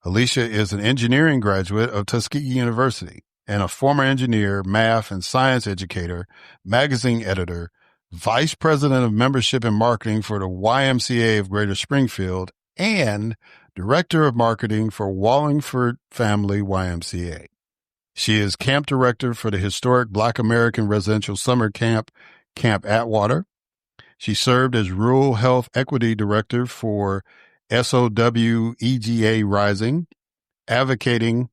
Alysia is an engineering graduate of Tuskegee University and a former engineer, math and science educator, magazine editor, vice president of membership and marketing for the YMCA of Greater Springfield, and director of marketing for Wallingford Family YMCA. She is camp director for the historic Black American Residential Summer Camp, Camp Atwater. She served as Rural Health Equity Director for SOWEGA Rising, advocating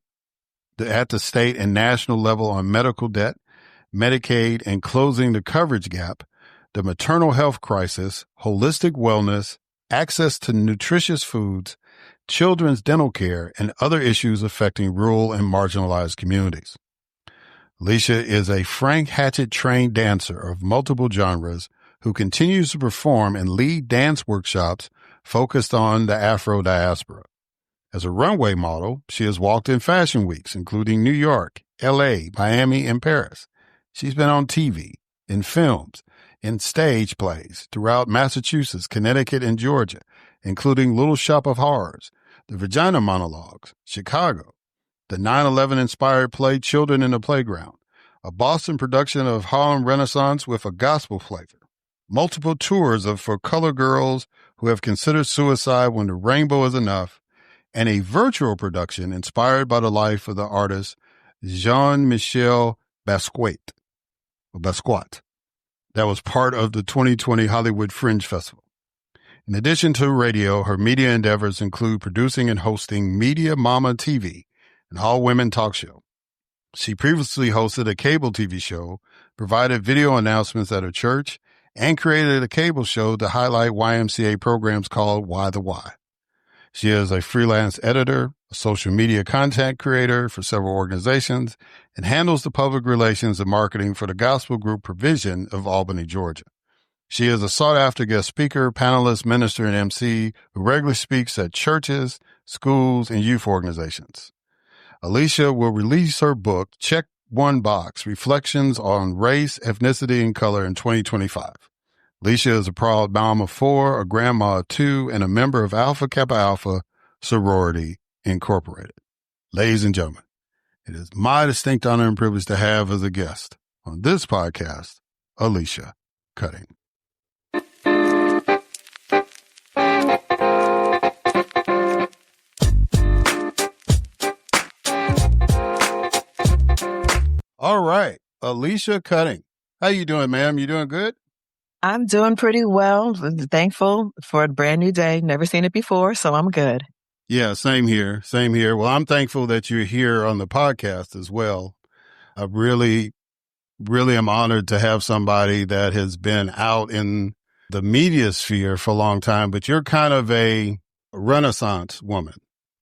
at the state and national level on medical debt, Medicaid, and closing the coverage gap, the maternal health crisis, holistic wellness, access to nutritious foods, children's dental care, and other issues affecting rural and marginalized communities. Alysia is a Frank Hatchett-trained dancer of multiple genres who continues to perform and lead dance workshops focused on the Afro diaspora. As a runway model, she has walked in fashion weeks, including New York, LA, Miami, and Paris. She's been on TV, in films, in stage plays throughout Massachusetts, Connecticut, and Georgia, including Little Shop of Horrors, The Vagina Monologues, Chicago, the 9/11 inspired play Children in the Playground, a Boston production of Harlem Renaissance with a gospel flavor, multiple tours for color girls who have considered suicide when the rainbow is enough, and a virtual production inspired by the life of the artist Jean-Michel Basquiat, that was part of the 2020 Hollywood Fringe Festival. In addition to radio, her media endeavors include producing and hosting Media Mama TV, an all-women talk show. She previously hosted a cable TV show, provided video announcements at her church, and created a cable show to highlight YMCA programs called Why the Why. She is a freelance editor, a social media content creator for several organizations, and handles the public relations and marketing for the gospel group Provision of Albany, Georgia. She is a sought-after guest speaker, panelist, minister, and MC who regularly speaks at churches, schools, and youth organizations. Alysia will release her book, Check One Box, Reflections on Race, Ethnicity, and Color in 2025. Alysia is a proud mom of 4, a grandma of 2, and a member of Alpha Kappa Alpha Sorority Incorporated. Ladies and gentlemen, it is my distinct honor and privilege to have as a guest on this podcast, Alysia Cutting. All right, Alysia Cutting. How you doing, ma'am? You doing good? I'm doing pretty well. Thankful for a brand new day. Never seen it before, so I'm good. Yeah, same here. Same here. Well, I'm thankful that you're here on the podcast as well. I really am honored to have somebody that has been out in the media sphere for a long time, but you're kind of a Renaissance woman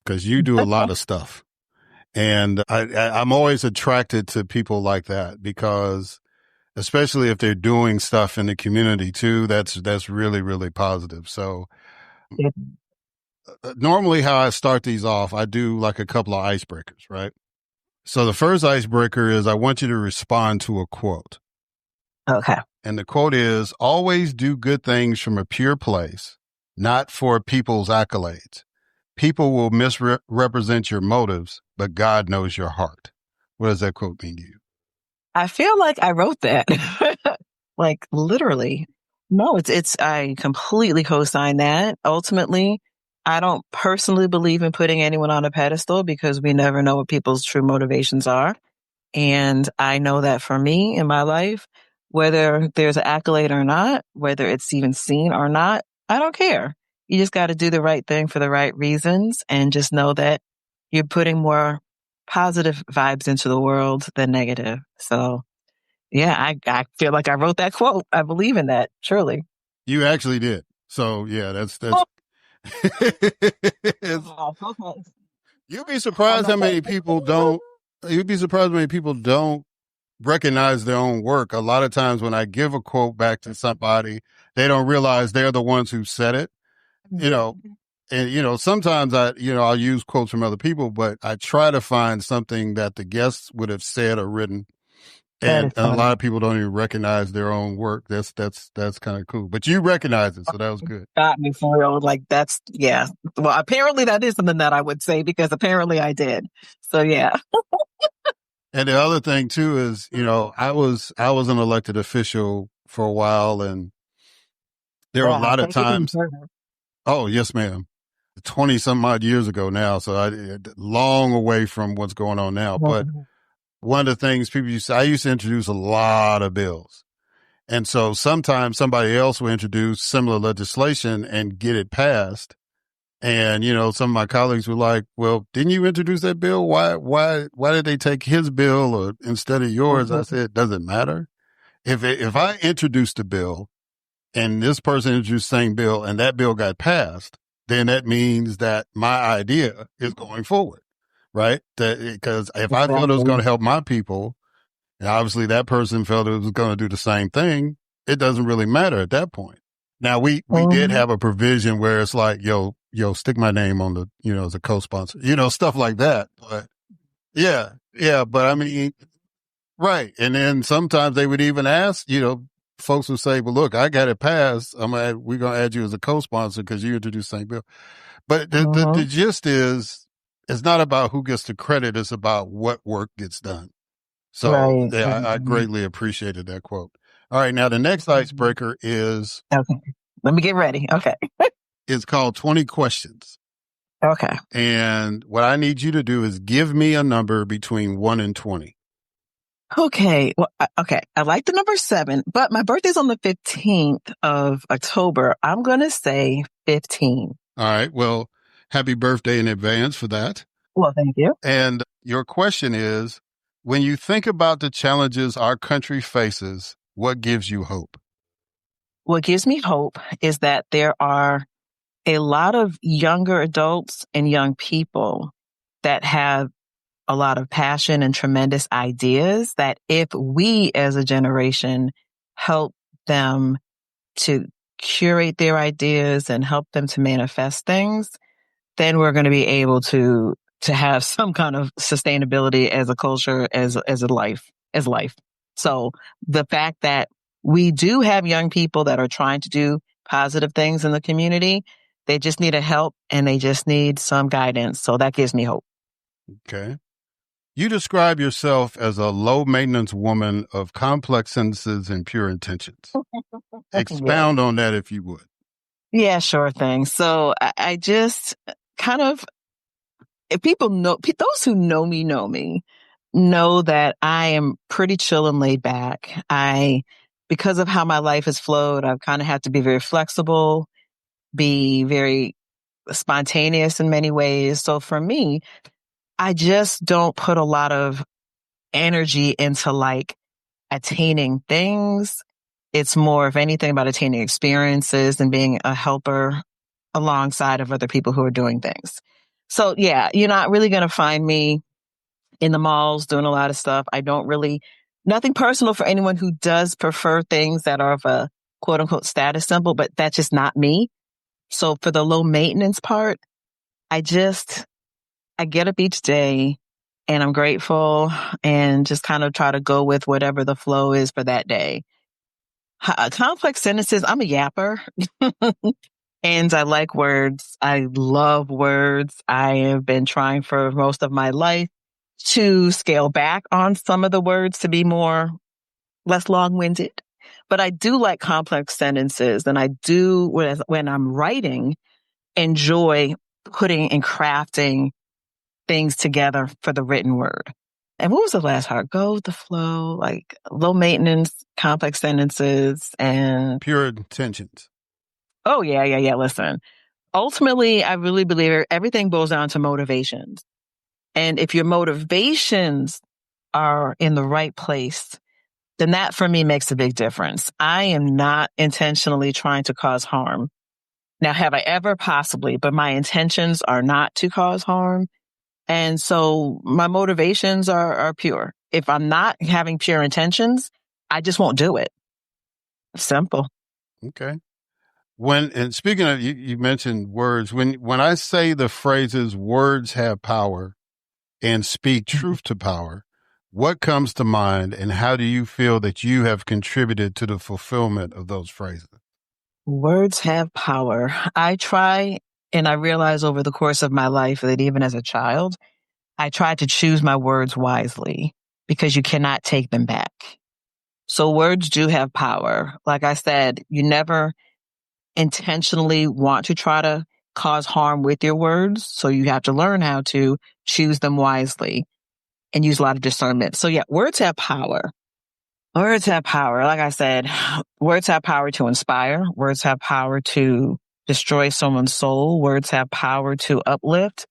because you do a lot of stuff. And I'm always attracted to people like that because especially if they're doing stuff in the community too, that's really, really positive. So normally how I start these off, I do like a couple of icebreakers, right? So the first icebreaker is I want you to respond to a quote. Okay. And the quote is, always do good things from a pure place, not for people's accolades. People will misrepresent your motives, but God knows your heart. What does that quote mean to you? I feel like I wrote that. Like literally. No, I completely co-sign that. Ultimately, I don't personally believe in putting anyone on a pedestal because we never know what people's true motivations are. And I know that for me in my life, whether there's an accolade or not, whether it's even seen or not, I don't care. You just got to do the right thing for the right reasons and just know that you're putting more positive vibes into the world than negative. So yeah, I feel like I wrote that quote. I believe in that, truly. You actually did. So yeah, that's you'd be surprised how many people don't recognize their own work. A lot of times when I give a quote back to somebody, they don't realize they're the ones who said it, and, sometimes I'll use quotes from other people, but I try to find something that the guests would have said or written. And a lot of people don't even recognize their own work. That's kind of cool, but you recognize it. So that was good. Got me for real. Like yeah. Well, apparently that is something that I would say because apparently I did. So yeah. And the other thing too is, I was an elected official for a while, and there were a lot of times. Oh, yes, ma'am. 20 some odd years ago now. So I long away from what's going on now. But one of the things I used to introduce a lot of bills. And so sometimes somebody else will introduce similar legislation and get it passed. And, some of my colleagues were like, well, didn't you introduce that bill? Why did they take his bill or instead of yours? I said, does it matter? If I introduced the bill and this person introduced the same bill and that bill got passed, then that means that my idea is going forward, right? Because if I felt it was going to help my people, and obviously that person felt it was going to do the same thing, it doesn't really matter at that point. Now we did have a provision where it's like, yo, stick my name on the, as a co-sponsor, stuff like that. But but I mean, right. And then sometimes they would even ask, folks would say, well, look, I got it passed. We're going to add you as a co-sponsor because you introduced the same bill. But the gist is, it's not about who gets the credit. It's about what work gets done. So I greatly appreciated that quote. All right. Now the next icebreaker is. Okay. Let me get ready. Okay. It's called 20 questions. Okay. And what I need you to do is give me a number between 1 and 20. Okay. Well, okay. I like the number 7, but my birthday's on the 15th of October. I'm going to say 15. All right. Well, happy birthday in advance for that. Well, thank you. And your question is, when you think about the challenges our country faces, what gives you hope? What gives me hope is that there are a lot of younger adults and young people that have a lot of passion and tremendous ideas that if we as a generation help them to curate their ideas and help them to manifest things, then we're going to be able to have some kind of sustainability as a culture, as life. So the fact that we do have young people that are trying to do positive things in the community, they just need a help and they just need some guidance. So that gives me hope. Okay. You describe yourself as a low-maintenance woman of complex sentences and pure intentions. Expound on that if you would. Yeah, sure thing. So I just kind of, if people know, those who know me know that I am pretty chill and laid back. Because of how my life has flowed, I've kind of had to be very flexible, be very spontaneous in many ways. So for me, I just don't put a lot of energy into like attaining things. It's more, if anything, about attaining experiences and being a helper alongside of other people who are doing things. So yeah, you're not really going to find me in the malls doing a lot of stuff. Nothing personal for anyone who does prefer things that are of a quote unquote status symbol, but that's just not me. So for the low maintenance part, I get up each day and I'm grateful and just kind of try to go with whatever the flow is for that day. Complex sentences, I'm a yapper and I like words. I love words. I have been trying for most of my life to scale back on some of the words to be less long-winded. But I do like complex sentences, and I do, when I'm writing, enjoy putting and crafting things together for the written word. And what was the last part? Go with the flow, like low maintenance, complex sentences, and pure intentions. Oh, yeah. Listen, ultimately, I really believe everything boils down to motivations. And if your motivations are in the right place, then that for me makes a big difference. I am not intentionally trying to cause harm. Now, have I ever? Possibly, but my intentions are not to cause harm. And so my motivations are pure. If I'm not having pure intentions, I just won't do it. Simple. Okay. And speaking of, you mentioned words. When I say the phrases, words have power and speak truth to power, what comes to mind and how do you feel that you have contributed to the fulfillment of those phrases? Words have power. I try, and I realize over the course of my life that even as a child, I tried to choose my words wisely because you cannot take them back. So words do have power. Like I said, you never intentionally want to try to cause harm with your words. So you have to learn how to choose them wisely and use a lot of discernment. So yeah, words have power. Words have power. Like I said, words have power to inspire. Words have power to destroy someone's soul. Words have power to uplift.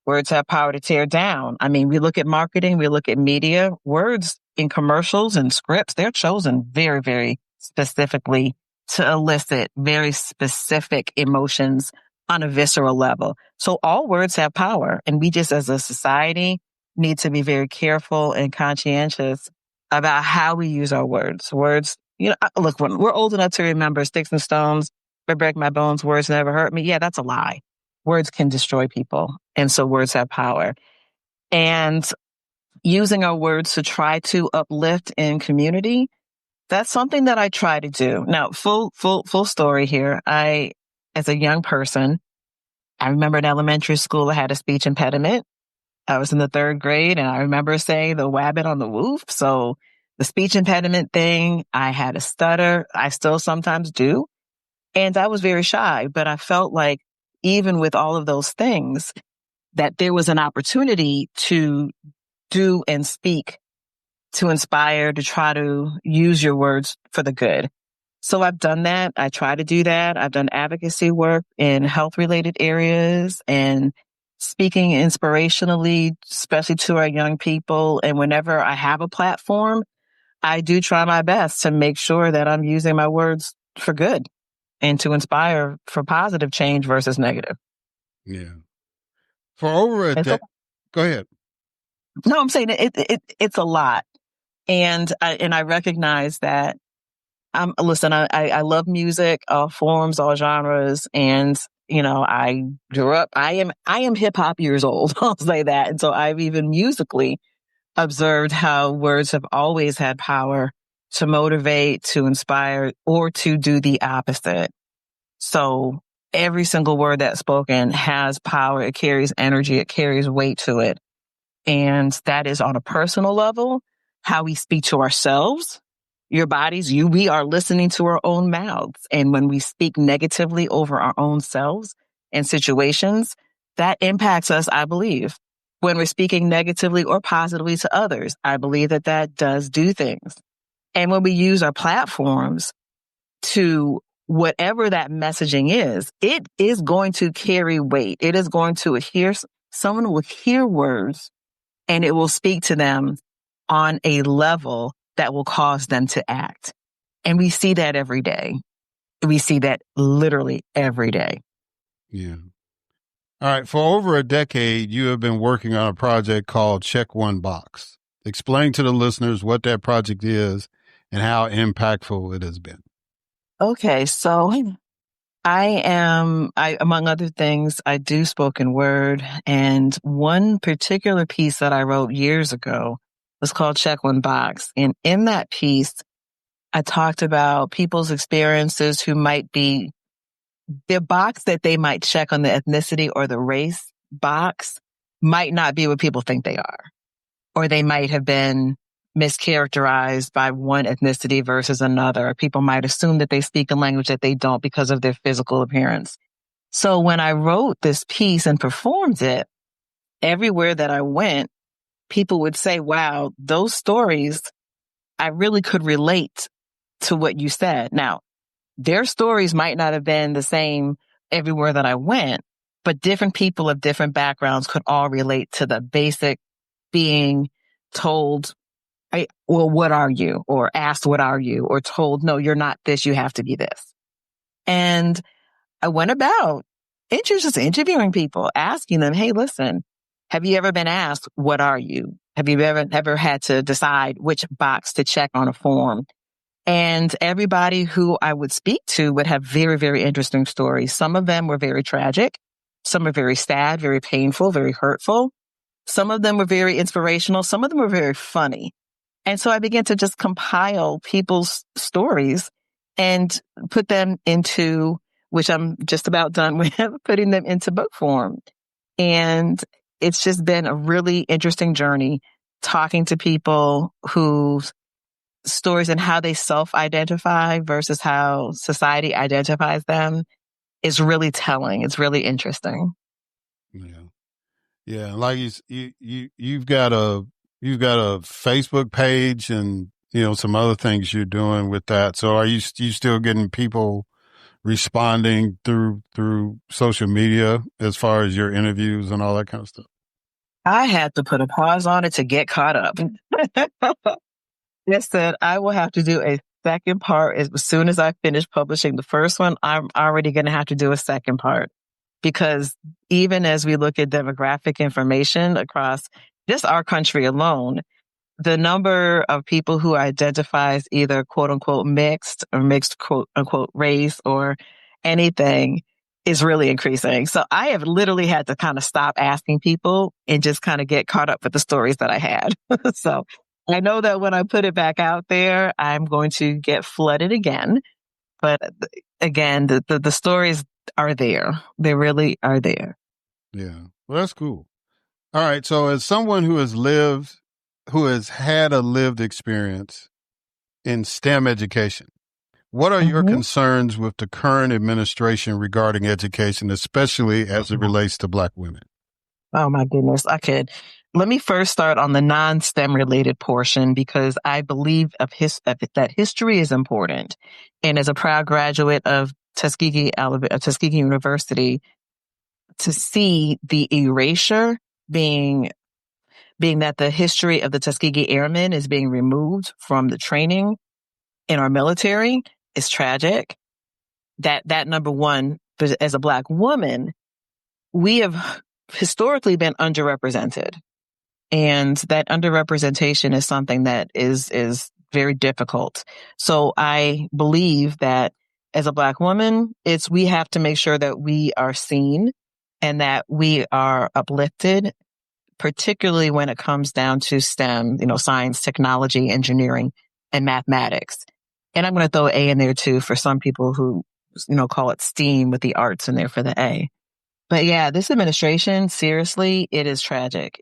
Words have power to tear down. I mean, we look at marketing, we look at media. Words in commercials and scripts, they're chosen very, very specifically to elicit very specific emotions on a visceral level. So all words have power, and we just as a society need to be very careful and conscientious about how we use our words. Words, look, when we're old enough to remember sticks and stones, may break my bones, words never hurt me. Yeah, that's a lie. Words can destroy people. And so words have power. And using our words to try to uplift in community, that's something that I try to do. Now, full story here. As a young person, I remember in elementary school, I had a speech impediment. I was in the 3rd grade and I remember saying the wabbit on the woof. So the speech impediment thing, I had a stutter. I still sometimes do. And I was very shy, but I felt like even with all of those things, that there was an opportunity to do and speak, to inspire, to try to use your words for the good. So I've done that. I try to do that. I've done advocacy work in health related areas and speaking inspirationally, especially to our young people. And whenever I have a platform, I do try my best to make sure that I'm using my words for good and to inspire for positive change versus negative. Yeah. For over a decade. Go ahead. No, I'm saying it's a lot. And I recognize that listen, I love music, all forms, all genres. And, I grew up, I am hip hop years old. I'll say that. And so I've even musically observed how words have always had power to motivate, to inspire, or to do the opposite. So every single word that's spoken has power. It carries energy. It carries weight to it. And that is on a personal level, how we speak to ourselves, your bodies, we are listening to our own mouths. And when we speak negatively over our own selves and situations, that impacts us, I believe. When we're speaking negatively or positively to others, I believe that does do things. And when we use our platforms to whatever that messaging is, it is going to carry weight. It is going to someone will hear words and it will speak to them on a level that will cause them to act. And we see that every day. We see that literally every day. Yeah. All right. For over a decade, you have been working on a project called Check One Box. Explain to the listeners what that project is and how impactful it has been. Okay. So among other things, I do spoken word. And one particular piece that I wrote years ago was called Check One Box. And in that piece, I talked about people's experiences who might be the box that they might check on the ethnicity or the race box might not be what people think they are, or they might have been mischaracterized by one ethnicity versus another. People might assume that they speak a language that they don't because of their physical appearance. So when I wrote this piece and performed it, everywhere that I went, people would say, wow, those stories, I really could relate to what you said. Now, their stories might not have been the same everywhere that I went, but different people of different backgrounds could all relate to the basic being told, well, what are you? Or asked, what are you? Or told, no, you're not this, you have to be this. And I went about just interviewing people, asking them, hey, listen, have you ever been asked, what are you? Have you ever had to decide which box to check on a form? And everybody who I would speak to would have very, very interesting stories. Some of them were very tragic. Some are very sad, very painful, very hurtful. Some of them were very inspirational. Some of them were very funny. And so I began to just compile people's stories and put them into, which I'm just about done with, putting them into book form. And it's just been a really interesting journey talking to people whose stories and how they self-identify versus how society identifies them is really telling. It's really interesting. Yeah. Yeah. Like you've got a Facebook page and, some other things you're doing with that. So are you still getting people responding through social media as far as your interviews and all that kind of stuff? I had to put a pause on it to get caught up. I said, I will have to do a second part is as soon as I finish publishing the first one, I'm already going to have to do a second part, because even as we look at demographic information across just our country alone, the number of people who identify as either quote unquote mixed or mixed quote unquote race or anything is really increasing. So I have literally had to kind of stop asking people and just kind of get caught up with the stories that I had. So I know that when I put it back out there, I'm going to get flooded again. But again, the stories are there. They really are there. Yeah. Well, that's cool. All right. So as someone who has had a lived experience in STEM education, what are your concerns with the current administration regarding education, especially as it relates to Black women? Oh my goodness. Let me first start on the non-STEM related portion, because I believe that history is important. And as a proud graduate of Tuskegee University, to see the erasure being that the history of the Tuskegee Airmen is being removed from the training in our military is tragic. That number one, as a Black woman, we have historically been underrepresented. And that underrepresentation is something that is very difficult. So I believe that as a Black woman, we have to make sure that we are seen and that we are uplifted, particularly when it comes down to STEM, science, technology, engineering, and mathematics. And I'm going to throw A in there too for some people who, call it STEAM with the arts in there for the A. But yeah, this administration, seriously, it is tragic.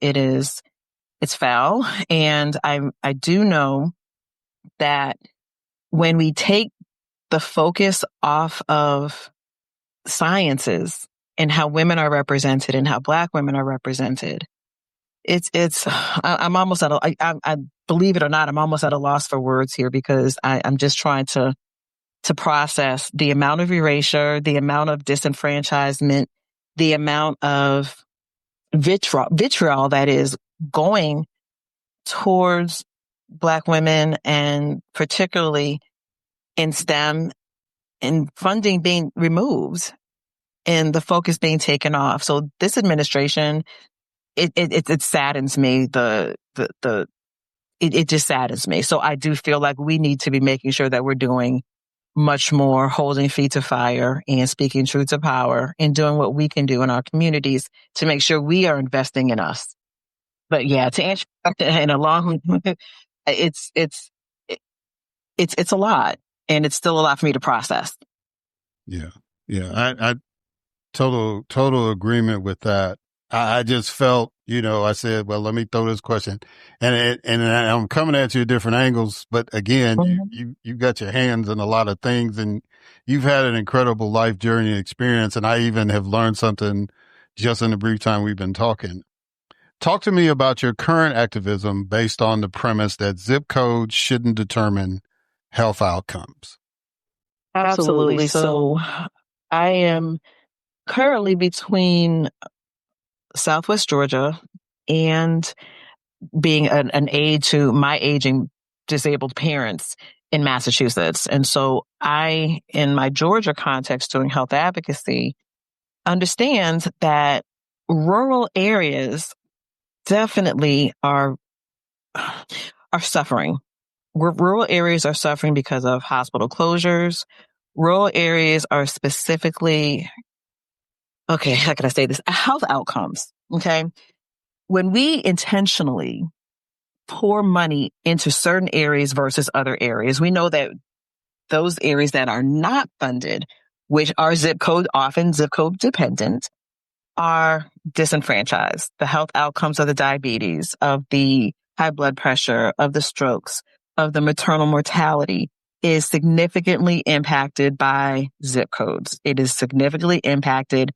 It's foul. And I do know that when we take the focus off of sciences and how women are represented and how Black women are represented, I'm almost I believe it or not, I'm almost at a loss for words here, because I'm just trying to process the amount of erasure, the amount of disenfranchisement, the amount of vitriol that is going towards Black women, and particularly in STEM, and funding being removed and the focus being taken off. So this administration, it saddens me. It just saddens me. So I do feel like we need to be making sure that we're doing much more, holding feet to fire and speaking truth to power, and doing what we can do in our communities to make sure we are investing in us. But yeah, to answer in a long, it's a lot, and it's still a lot for me to process. Yeah. Yeah. I total agreement with that. I just felt, I said, well, let me throw this question, and I'm coming at you at different angles, but again, you got your hands in a lot of things, and you've had an incredible life journey and experience. And I even have learned something just in the brief time we've been talking. Talk to me about your current activism based on the premise that zip codes shouldn't determine health outcomes. Absolutely. So I am currently between Southwest Georgia and being an aide to my aging disabled parents in Massachusetts. And so I, in my Georgia context doing health advocacy, understand that rural areas definitely are suffering. Rural areas are suffering because of hospital closures. Rural areas are specifically, okay, how can I say this? Health outcomes. Okay. When we intentionally pour money into certain areas versus other areas, we know that those areas that are not funded, which are often zip code dependent, are disenfranchised. The health outcomes of the diabetes, of the high blood pressure, of the strokes, of the maternal mortality is significantly impacted by zip codes. It is significantly impacted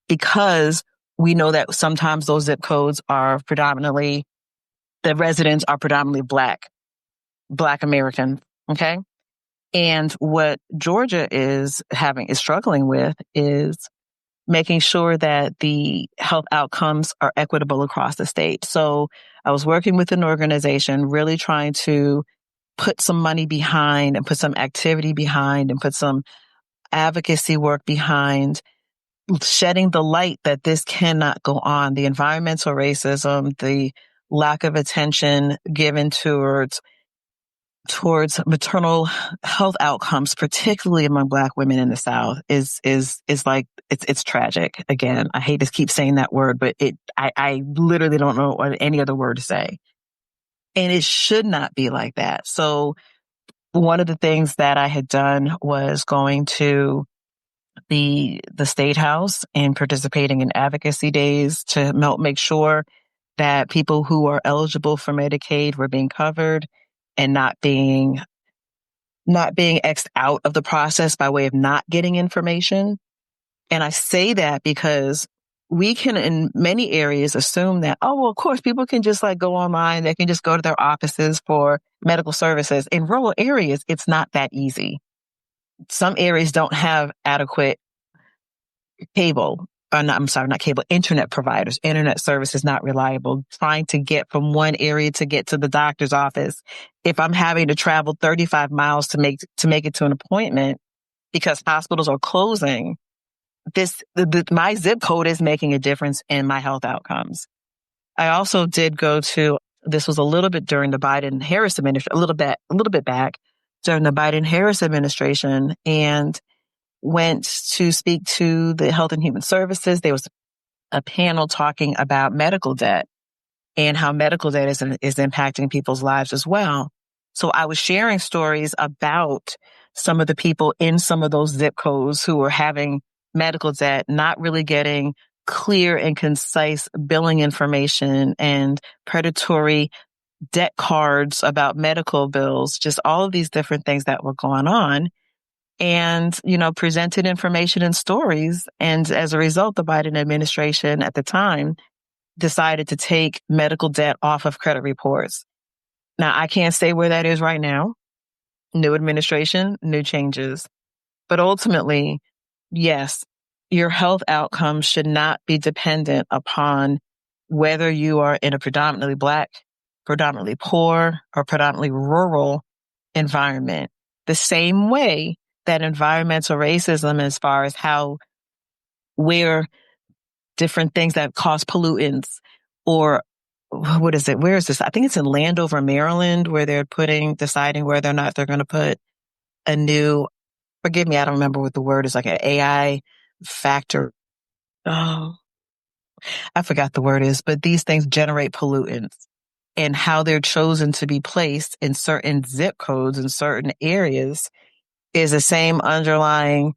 because we know that sometimes those zip codes are the residents are predominantly Black American. Okay. And what Georgia is struggling with is making sure that the health outcomes are equitable across the state. So I was working with an organization really trying to put some money behind and put some activity behind and put some advocacy work behind shedding the light that this cannot go on. The environmental racism, the lack of attention given towards maternal health outcomes, particularly among Black women in the South, is like, it's tragic. Again, I hate to keep saying that word, but I literally don't know what any other word to say. And it should not be like that. So one of the things that I had done was going to the State House and participating in advocacy days to make sure that people who are eligible for Medicaid were being covered and not being X'd out of the process by way of not getting information. And I say that because we can, in many areas, assume that, oh, well, of course, people can just like go online. They can just go to their offices for medical services. In rural areas, it's not that easy. Some areas don't have adequate internet providers. Internet service is not reliable. Trying to get from one area to get to the doctor's office. If I'm having to travel 35 miles to make it to an appointment because hospitals are closing, my zip code is making a difference in my health outcomes. I also did go to, this was a little bit during the Biden-Harris administration, a little bit back during the Biden-Harris administration, and went to speak to the Health and Human Services. There was a panel talking about medical debt and how medical debt is impacting people's lives as well. So I was sharing stories about some of the people in some of those zip codes who were having medical debt, not really getting clear and concise billing information and predatory debt cards about medical bills, just all of these different things that were going on. And, presented information and stories. And as a result, the Biden administration at the time decided to take medical debt off of credit reports. Now, I can't say where that is right now. New administration, new changes. But ultimately, yes, your health outcomes should not be dependent upon whether you are in a predominantly Black, predominantly poor, or predominantly rural environment. The same way that environmental racism, as far as where different things that cause pollutants, or what is it? Where is this? I think it's in Landover, Maryland, where they're deciding whether or not they're going to put a new, forgive me, I don't remember what the word is, like an AI factor. Oh, I forgot the word is, but these things generate pollutants, and how they're chosen to be placed in certain zip codes in certain areas is the same underlying,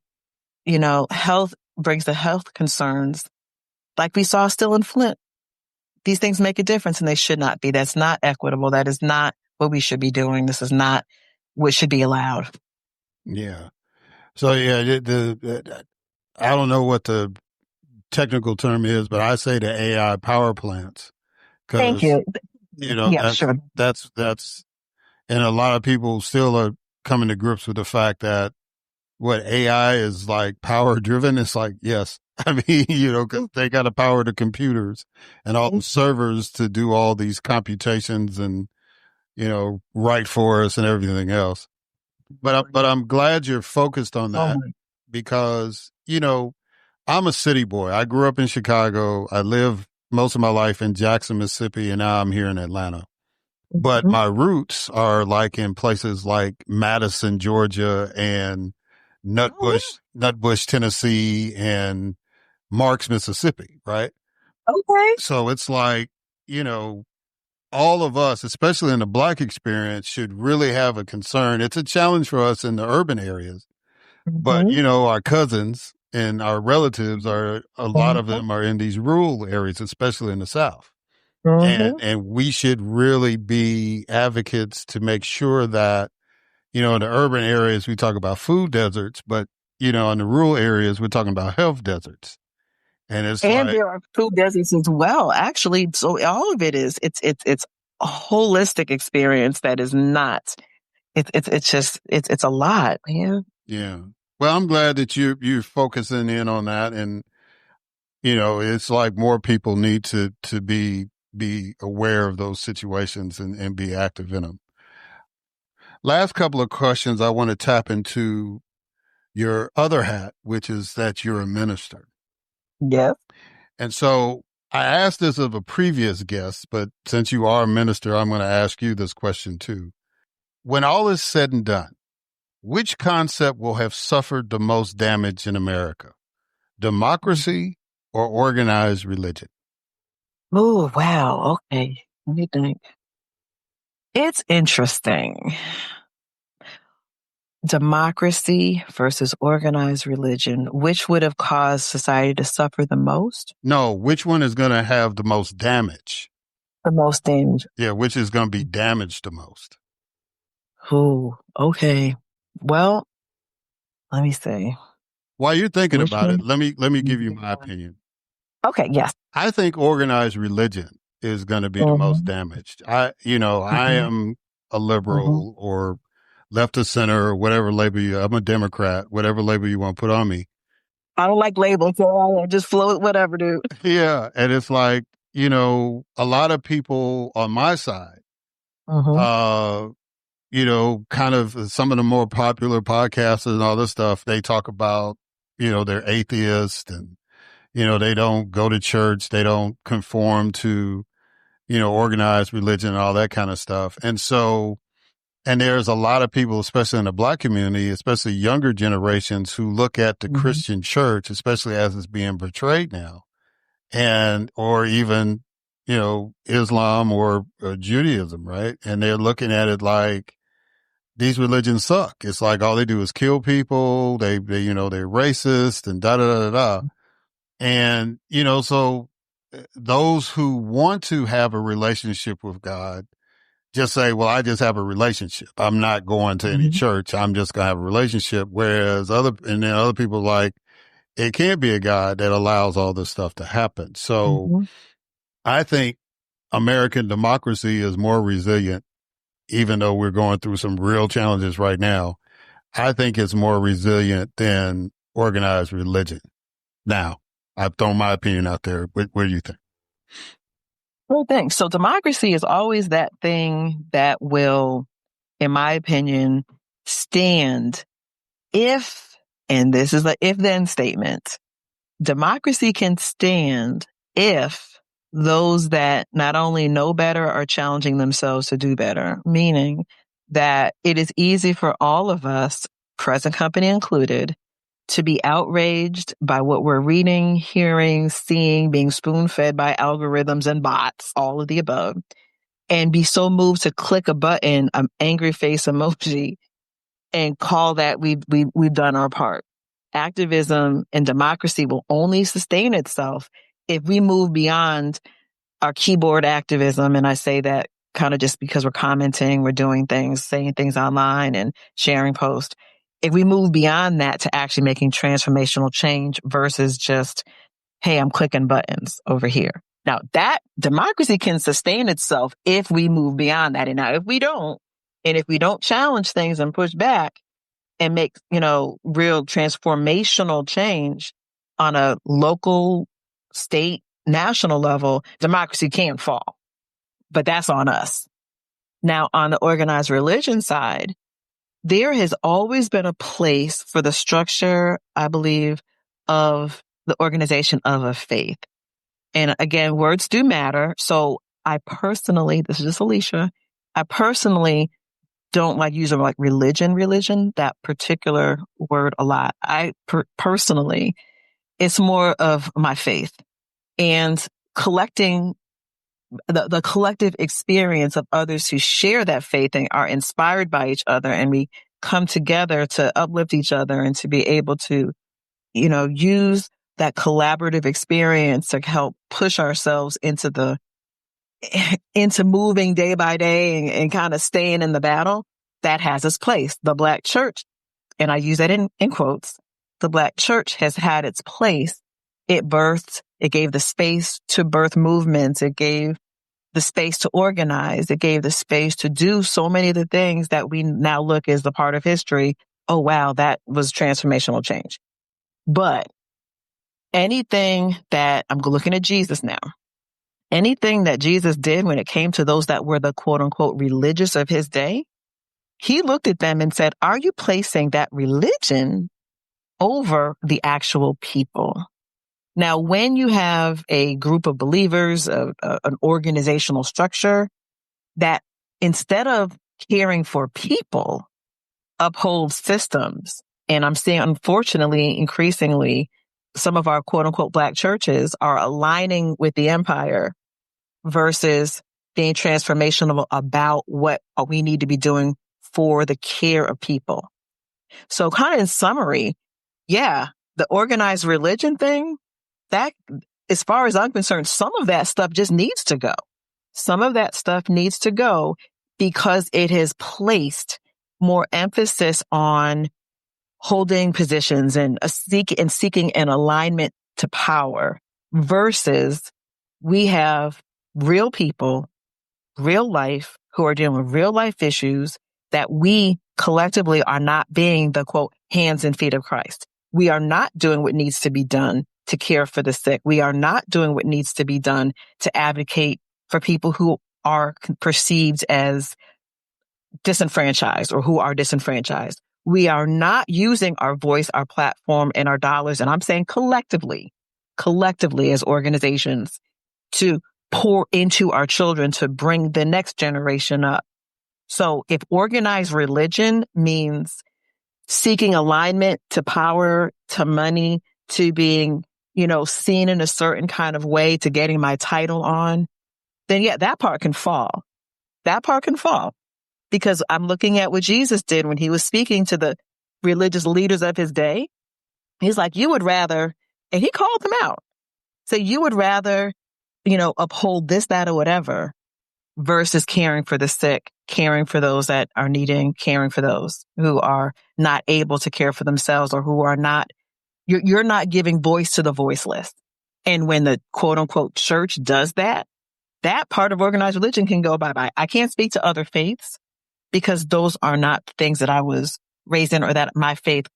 health brings the health concerns like we saw still in Flint. These things make a difference, and they should not be. That's not equitable. That is not what we should be doing. This is not what should be allowed. Yeah. So yeah, I don't know what the technical term is, but I say the AI power plants. Thank you. Yeah, sure. That's, and a lot of people still are coming to grips with the fact that what AI is like power driven. It's like, yes, I mean, 'cause they got to power the computers and all the servers to do all these computations and, write for us and everything else. But I'm glad you're focused on that because, I'm a city boy. I grew up in Chicago. I lived most of my life in Jackson, Mississippi, and now I'm here in Atlanta. But my roots are like in places like Madison, Georgia, and Nutbush, Tennessee, and Marks, Mississippi, right? Okay. So it's like, all of us, especially in the Black experience, should really have a concern. It's a challenge for us in the urban areas, but our cousins and our relatives a lot of them are in these rural areas, especially in the South. And we should really be advocates to make sure that, in the urban areas, we talk about food deserts, but, in the rural areas, we're talking about health deserts. And there are food deserts as well, actually. So all of it is, it's a holistic experience that is not, it's a lot, man. Yeah. Well, I'm glad that you're focusing in on that. And, it's like more people need to be aware of those situations and be active in them. Last couple of questions. I want to tap into your other hat, which is that you're a minister. Yes. And so I asked this of a previous guest, but since you are a minister, I'm going to ask you this question too. When all is said and done, which concept will have suffered the most damage in America? Democracy or organized religion? Oh, wow. Okay. Let me think. It's interesting. Democracy versus organized religion. Which would have caused society to suffer the most? No, which one is going to have the most damage? The most damage. Yeah, which is going to be damaged the most? Oh, okay. Well, let me see. While you're thinking Which about it, one? let me give you my opinion. Okay, yes. I think organized religion is going to be the most Mm-hmm. damaged. I am a Mm-hmm. liberal or left of center or whatever label I'm a Democrat, whatever label you want to put on me. I don't like labels, so I just float whatever, dude. Yeah. And it's like, a lot of people on my side, Mm-hmm. kind of some of the more popular podcasts and all this stuff, they talk about, they're atheists and, they don't go to church. They don't conform to, organized religion and all that kind of stuff. And so, and there's a lot of people, especially in the Black community, especially younger generations who look at the Christian church, especially as it's being portrayed now, or even, Islam or Judaism, right? And they're looking at it like these religions suck. It's like all they do is kill people. They're racist and da da da da da. And, so those who want to have a relationship with God just say, well, I just have a relationship. I'm not going to any church. I'm just going to have a relationship. Whereas other people like, it can't be a God that allows all this stuff to happen. So I think American democracy is more resilient, even though we're going through some real challenges right now. I think it's more resilient than organized religion. Now, I've thrown my opinion out there. What do you think? Well, thanks. So democracy is always that thing that will, in my opinion, stand if, and this is the if-then statement, democracy can stand if those that not only know better are challenging themselves to do better, meaning that it is easy for all of us, present company included, to be outraged by what we're reading, hearing, seeing, being spoon-fed by algorithms and bots, all of the above, and be so moved to click a button, an angry face emoji, and call that we've done our part. Activism and democracy will only sustain itself if we move beyond our keyboard activism. And I say that kind of just because we're commenting, we're doing things, saying things online and sharing posts. If we move beyond that to actually making transformational change versus just, hey, I'm clicking buttons over here. Now that democracy can sustain itself if we move beyond that. And now if we don't, and if we don't challenge things and push back and make, real transformational change on a local, state, national level, democracy can fall. But that's on us. Now, on the organized religion side, there has always been a place for the structure, I believe, of the organization of a faith. And again, words do matter. So I personally, this is just Alysia, I personally don't like using like religion, that particular word a lot. I personally, it's more of my faith and collecting the collective experience of others who share that faith and are inspired by each other. And we come together to uplift each other and to be able to, use that collaborative experience to help push ourselves into moving day by day and kind of staying in the battle. That has its place. The Black church, and I use that in quotes, the Black church has had its place. It gave the space to birth movements. It gave the space to organize. It gave the space to do so many of the things that we now look as the part of history. Oh, wow, that was transformational change. But anything that I'm looking at Jesus now, anything that Jesus did when it came to those that were the quote unquote religious of his day he looked at them and said, are you placing that religion over the actual people? Now, when you have a group of believers, an organizational structure that instead of caring for people, upholds systems, and I'm seeing, unfortunately, increasingly, some of our quote unquote Black churches are aligning with the empire versus being transformational about what we need to be doing for the care of people. So kind of in summary, yeah, the organized religion thing, that, as far as I'm concerned, some of that stuff just needs to go. Some of that stuff needs to go because it has placed more emphasis on holding positions and seeking an alignment to power versus we have real people, real life, who are dealing with real life issues that we collectively are not being the quote hands and feet of Christ. We are not doing what needs to be done to care for the sick. We are not doing what needs to be done to advocate for people who are perceived as disenfranchised or who are disenfranchised. We are not using our voice, our platform, and our dollars, and I'm saying collectively as organizations, to pour into our children to bring the next generation up. So if organized religion means seeking alignment to power, to money, to being, seen in a certain kind of way, to getting my title on, then yeah, that part can fall. That part can fall. Because I'm looking at what Jesus did when he was speaking to the religious leaders of his day. He's like, you would rather, and he called them out. So you would rather, uphold this, that, or whatever versus caring for the sick, caring for those that are needing, caring for those who are not able to care for themselves or who are not, you're not giving voice to the voiceless. And when the quote unquote church does that, that part of organized religion can go bye-bye. I can't speak to other faiths, because those are not things that I was raised in or that my faith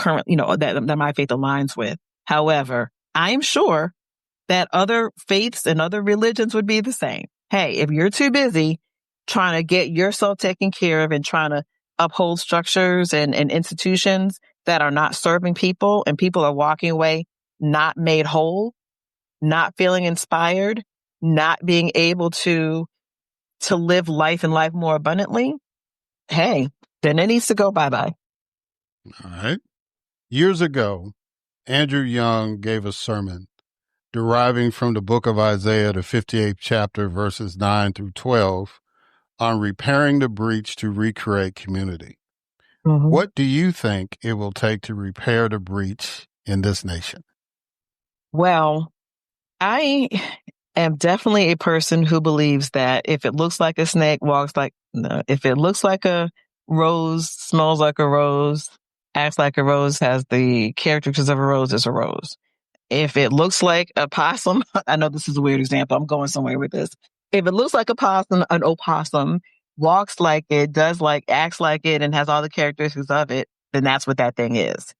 that my faith aligns with. However, I'm sure that other faiths and other religions would be the same. Hey, if you're too busy trying to get yourself taken care of and trying to uphold structures and institutions that are not serving people, and people are walking away not made whole, not feeling inspired, not being able to live life and life more abundantly, hey, then it needs to go bye-bye. All right. Years ago, Andrew Young gave a sermon deriving from the book of Isaiah, the 58th chapter, verses 9 through 12, on repairing the breach to recreate community. Mm-hmm. What do you think it will take to repair the breach in this nation? Well, I am definitely a person who believes that if it looks like a snake, if it looks like a rose, smells like a rose, acts like a rose, has the characteristics of a rose, is a rose. If it looks like a possum, I know this is a weird example, I'm going somewhere with this. If it looks like a possum, an opossum, walks like it, acts like it, and has all the characteristics of it, then that's what that thing is.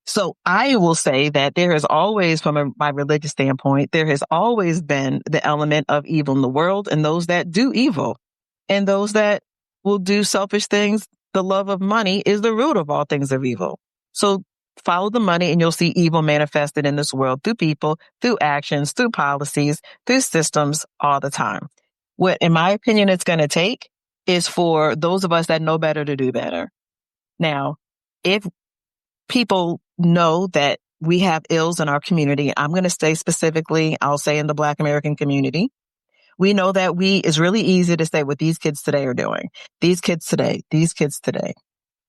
So I will say that there has always, from my religious standpoint, there has always been the element of evil in the world, and those that do evil and those that will do selfish things. The love of money is the root of all things of evil. So follow the money and you'll see evil manifested in this world through people, through actions, through policies, through systems all the time. What, in my opinion, it's going to take is for those of us that know better to do better. Now, if people know that we have ills in our community, I'm going to say specifically, I'll say in the Black American community, we know that it's really easy to say what these kids today are doing. These kids today.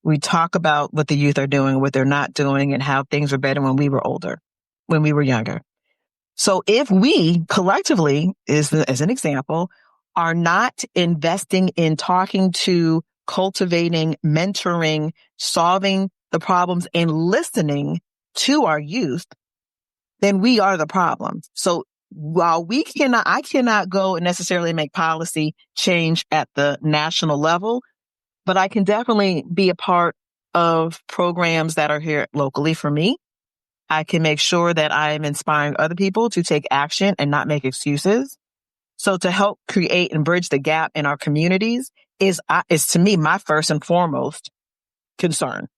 We talk about what the youth are doing, what they're not doing, and how things were better when we were older, when we were younger. So if we collectively, as an example, are not investing in talking to, cultivating, mentoring, solving the problems, and listening to our youth, then we are the problem. So while I cannot go and necessarily make policy change at the national level, but I can definitely be a part of programs that are here locally for me. I can make sure that I am inspiring other people to take action and not make excuses. So to help create and bridge the gap in our communities is to me my first and foremost concern.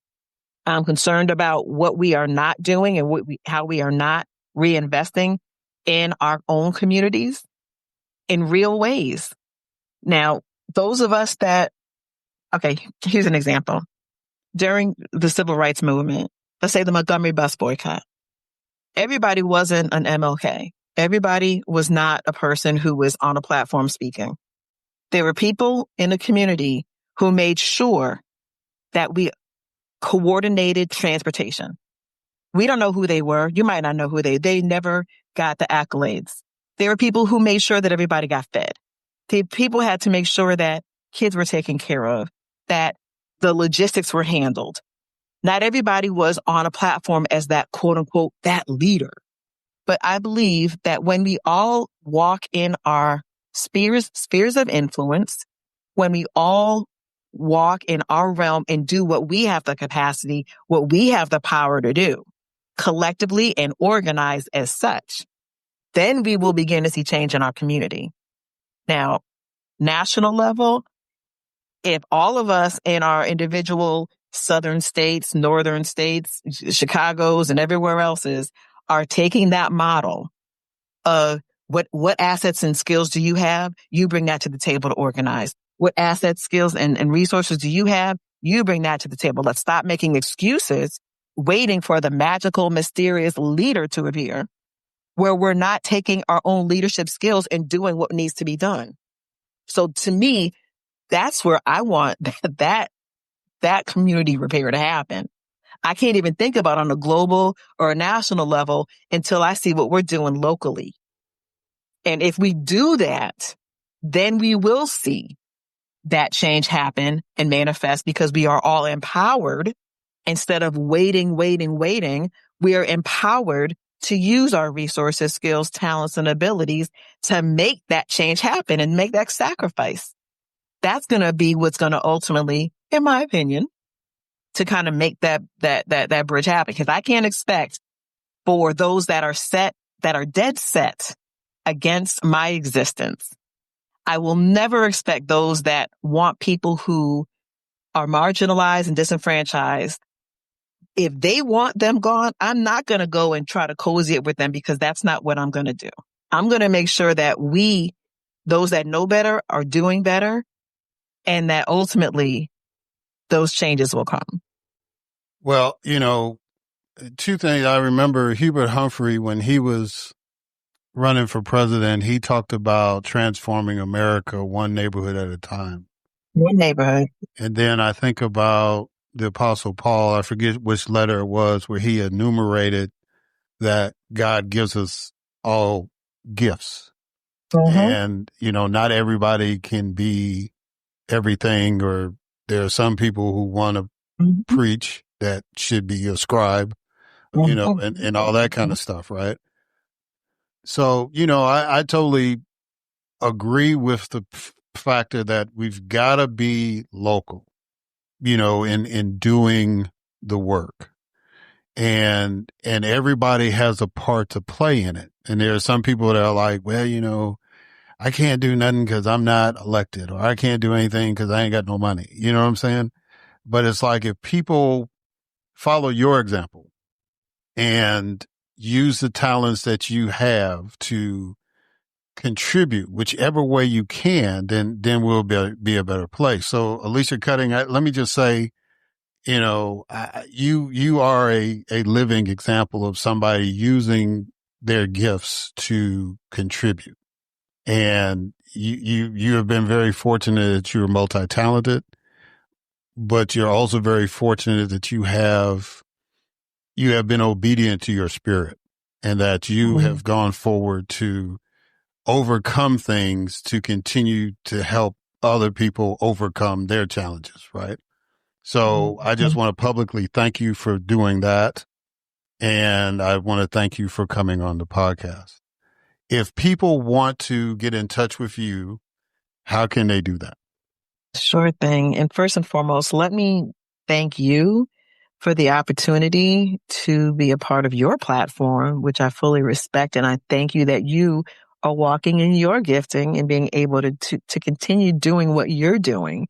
I'm concerned about what we are not doing and how we are not reinvesting in our own communities in real ways. Now, those of us okay, here's an example. During the civil rights movement, let's say the Montgomery bus boycott, everybody wasn't an MLK. Everybody was not a person who was on a platform speaking. There were people in the community who made sure that we coordinated transportation. We don't know who they were. You might not know who they never got the accolades. There were people who made sure that everybody got fed. People had to make sure that kids were taken care of, that the logistics were handled. Not everybody was on a platform as that quote unquote, that leader. But I believe that when we all walk in our spheres of influence, when we all walk in our realm and do what we have the capacity, what we have the power to do collectively and organize as such, then we will begin to see change in our community. Now, national level, if all of us in our individual southern states, northern states, Chicago's and everywhere else's are taking that model of what assets and skills do you have? You bring that to the table to organize. What assets, skills, and resources do you have? You bring that to the table. Let's stop making excuses, waiting for the magical, mysterious leader to appear, where we're not taking our own leadership skills and doing what needs to be done. So to me, that's where I want that community repair to happen. I can't even think about on a global or a national level until I see what we're doing locally. And if we do that, then we will see that change happen and manifest because we are all empowered. Instead of waiting, we are empowered to use our resources, skills, talents, and abilities to make that change happen and make that sacrifice. That's going to be what's going to ultimately, in my opinion, to kind of make that bridge happen. Because I can't expect for those that are dead set against my existence. I will never expect those that want people who are marginalized and disenfranchised. If they want them gone, I'm not going to go and try to cozy it with them because that's not what I'm going to do. I'm going to make sure that those that know better, are doing better, and that ultimately those changes will come. Well, two things. I remember Hubert Humphrey, when he was running for president, he talked about transforming America one neighborhood at a time. One neighborhood. And then I think about the Apostle Paul, I forget which letter it was, where he enumerated that God gives us all gifts. Mm-hmm. And, not everybody can be everything, or there are some people who want to preach that should be a scribe, and all that kind of stuff, right? So, I totally agree with the factor that we've got to be local, in doing the work. And everybody has a part to play in it. And there are some people that are like, well, I can't do nothing because I'm not elected, or I can't do anything because I ain't got no money. You know what I'm saying? But it's like, if people follow your example and use the talents that you have to contribute whichever way you can, then we'll be a better place. So Alysia Cutting, let me just say, you are a living example of somebody using their gifts to contribute. And you have been very fortunate that you're multi-talented, but you're also very fortunate that you have been obedient to your spirit, and that you have gone forward to overcome things to continue to help other people overcome their challenges, right? So I just want to publicly thank you for doing that. And I want to thank you for coming on the podcast. If people want to get in touch with you, how can they do that? Sure thing. And first and foremost, let me thank you for the opportunity to be a part of your platform, which I fully respect. And I thank you that you are walking in your gifting and being able to continue doing what you're doing,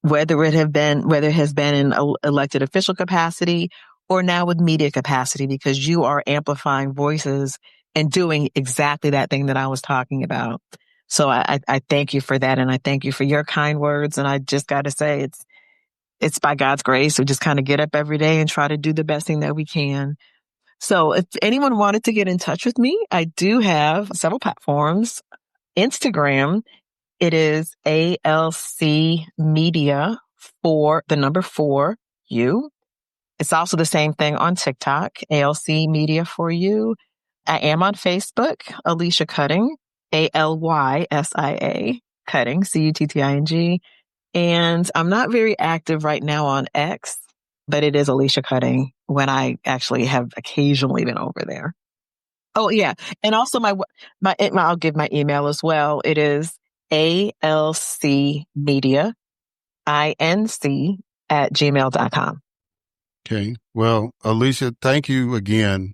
whether it has been in elected official capacity or now with media capacity, because you are amplifying voices and doing exactly that thing that I was talking about. So I thank you for that. And I thank you for your kind words. And I just got to say, it's by God's grace. We just kind of get up every day and try to do the best thing that we can. So if anyone wanted to get in touch with me, I do have several platforms. Instagram, it is ALC Media for the number 4 U. It's also the same thing on TikTok, ALC Media for You. I am on Facebook, Alysia Cutting, ALYSIA Cutting, CUTTING. And I'm not very active right now on X, but it is Alysia Cutting when I actually have occasionally been over there. Oh, yeah. And also I'll give my email as well. It is alcmediainc@gmail.com. Okay. Well, Alysia, thank you again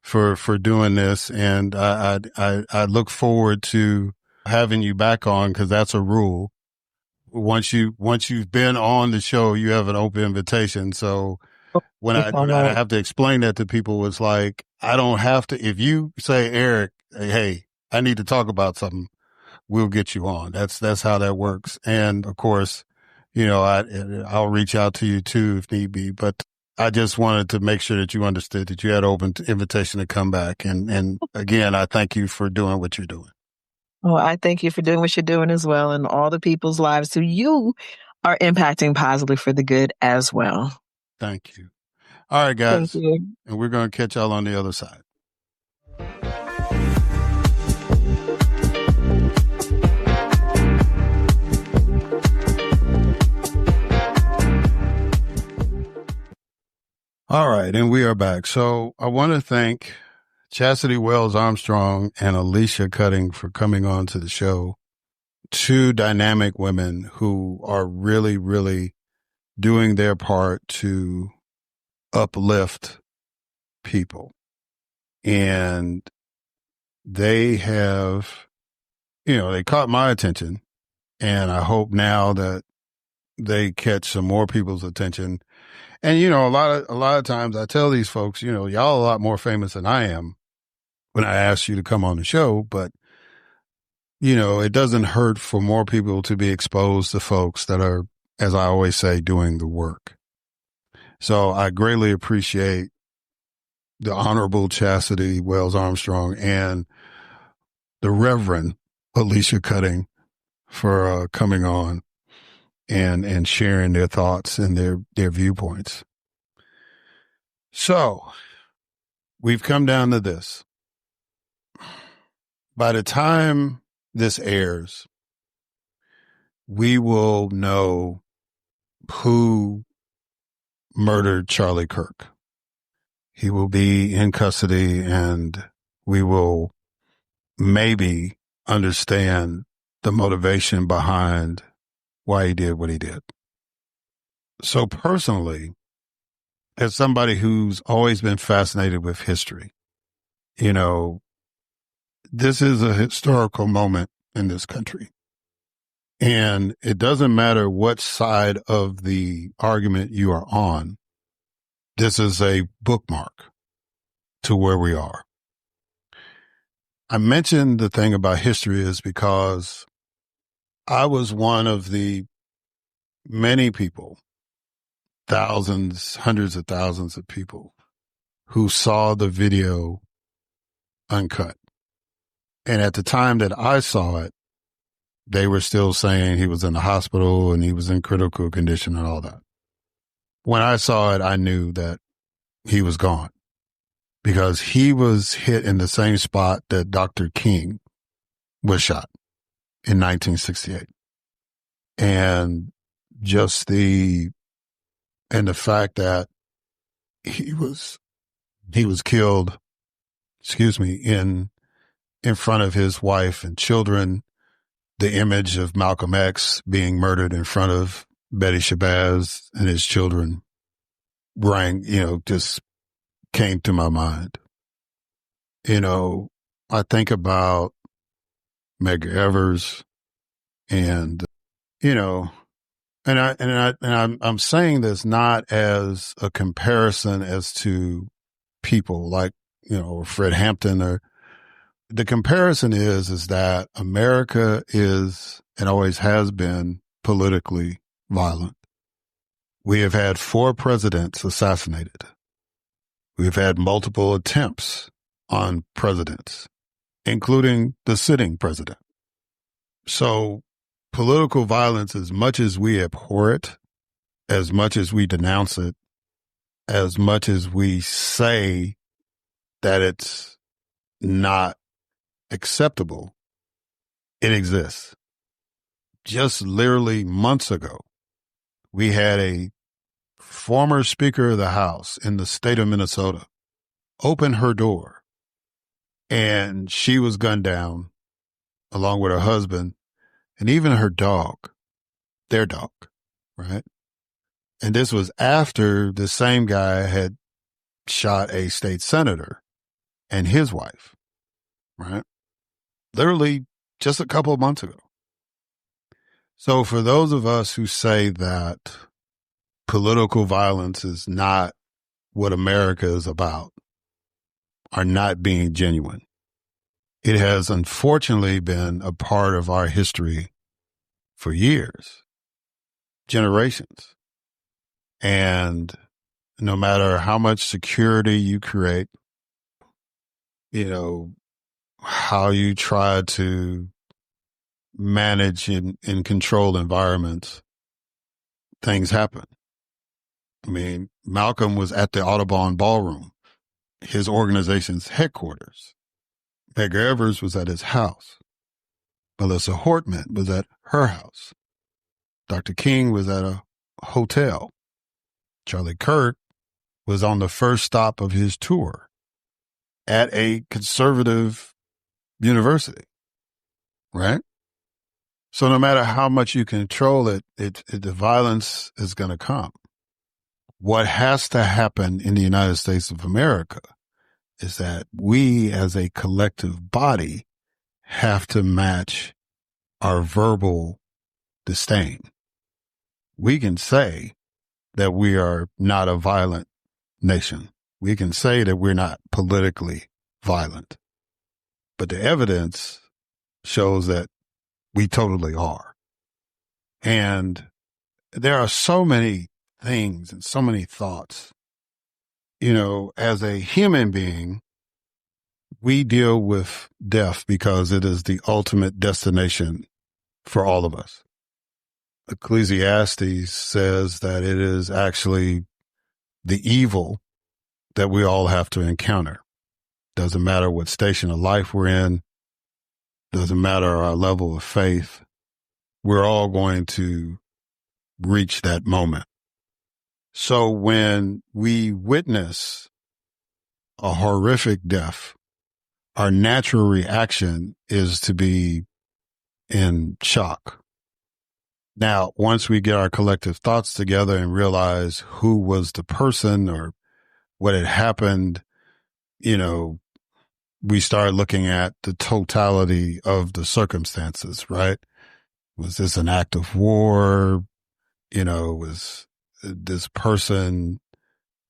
for doing this. And I look forward to having you back on, because that's a rule. Once you've been on the show, you have an open invitation. So when I have to explain that to people, it's like, I don't have to, if you say, Erik, hey, I need to talk about something, we'll get you on. That's how that works. And of course, I'll reach out to you too if need be, but I just wanted to make sure that you understood that you had open invitation to come back. And again, I thank you for doing what you're doing. Well, I thank you for doing what you're doing as well, and all the people's lives who you are impacting positively for the good as well. Thank you. All right, guys. Thank you. And we're going to catch y'all on the other side. All right, and we are back. So I want to thank Chasity Wells-Armstrong and Alysia Cutting for coming on to the show. 2 dynamic women who are really, really doing their part to uplift people. And they have, they caught my attention, and I hope now that they catch some more people's attention. And, a lot of times I tell these folks, y'all a lot more famous than I am when I ask you to come on the show, but it doesn't hurt for more people to be exposed to folks that are, as I always say, doing the work. So I greatly appreciate the Honorable Chasity Wells-Armstrong and the Reverend Alysia Cutting for coming on and sharing their thoughts and their viewpoints. So we've come down to this. By the time this airs, we will know who murdered Charlie Kirk. He will be in custody, and we will maybe understand the motivation behind why he did what he did. So personally, as somebody who's always been fascinated with history, this is a historical moment in this country. And it doesn't matter what side of the argument you are on. This is a bookmark to where we are. I mentioned the thing about history is because I was one of the many people, thousands, hundreds of thousands of people who saw the video uncut. And at the time that I saw it, they were still saying he was in the hospital and he was in critical condition and all that. When I saw it, I knew that he was gone because he was hit in the same spot that Dr. King was shot in 1968. And the fact that he was killed, in front of his wife and children, the image of Malcolm X being murdered in front of Betty Shabazz and his children just came to my mind. I think about Medgar Evers, and, you know, I'm saying this not as a comparison as to people like, you know, Fred Hampton, or the comparison is that America is and always has been politically violent. We have had 4 presidents assassinated. We've had multiple attempts on presidents, including the sitting president. So political violence, as much as we abhor it, as much as we denounce it, as much as we say that it's not acceptable, it exists. Just literally months ago, we had a former Speaker of the House in the state of Minnesota open her door, and she was gunned down along with her husband and even her dog, their dog, right? And this was after the same guy had shot a state senator and his wife, right? Literally just a couple of months ago. So for those of us who say that political violence is not what America is about, are not being genuine. It has unfortunately been a part of our history for years, generations. And no matter how much security you create, you know, how you try to manage and control environments, things happen. I mean, Malcolm was at the Audubon Ballroom, his organization's headquarters. Medgar Evers was at his house. Melissa Hortman was at her house. Dr. King was at a hotel. Charlie Kirk was on the first stop of his tour at a conservative university, right? So no matter how much you control it, the violence is going to come. What has to happen in the United States of America is that we as a collective body have to match our verbal disdain. We can say that we are not a violent nation. We can say that we're not politically violent. But the evidence shows that we totally are. And there are so many things and so many thoughts. You know, as a human being, we deal with death because it is the ultimate destination for all of us. Ecclesiastes says that it is actually the evil that we all have to encounter. Doesn't matter what station of life we're in. Doesn't matter our level of faith. We're all going to reach that moment. So when we witness a horrific death, our natural reaction is to be in shock. Now, once we get our collective thoughts together and realize who was the person or what had happened, you know, we start looking at the totality of the circumstances, right? Was this an act of war? You know, was this person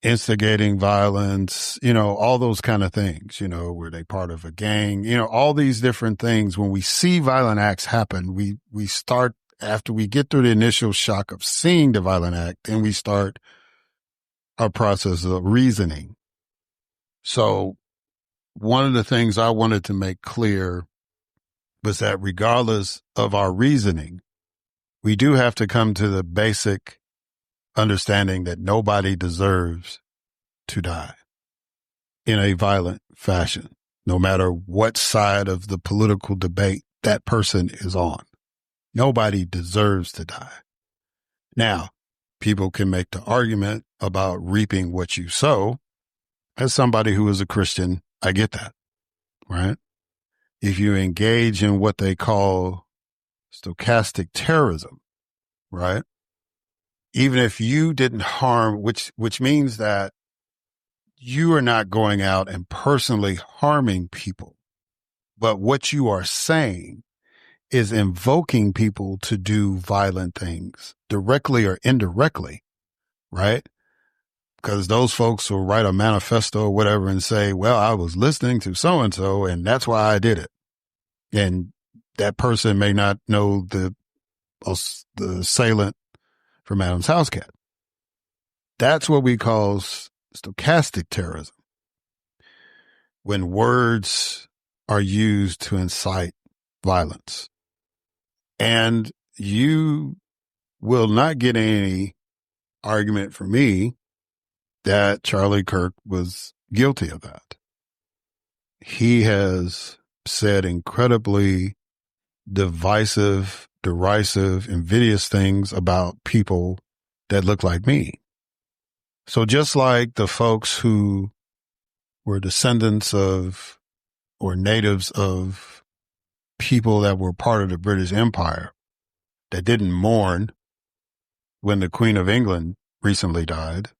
instigating violence? You know, all those kind of things. You know, were they part of a gang? You know, all these different things. When we see violent acts happen, we start, after we get through the initial shock of seeing the violent act, then we start our process of reasoning. So one of the things I wanted to make clear was that regardless of our reasoning, we do have to come to the basic understanding that nobody deserves to die in a violent fashion, no matter what side of the political debate that person is on. Nobody deserves to die. Now, people can make the argument about reaping what you sow. As somebody who is a Christian, I get that, right? If you engage in what they call stochastic terrorism, right? Even if you didn't harm, which means that you are not going out and personally harming people, but what you are saying is invoking people to do violent things directly or indirectly, right? Because those folks will write a manifesto or whatever and say, well, I was listening to so-and-so and that's why I did it. And that person may not know the assailant from Adam's house cat. That's what we call stochastic terrorism. When words are used to incite violence. And you will not get any argument from me that Charlie Kirk was guilty of that. He has said incredibly divisive, derisive, invidious things about people that look like me. So just like the folks who were descendants of or natives of people that were part of the British Empire that didn't mourn when the Queen of England recently died,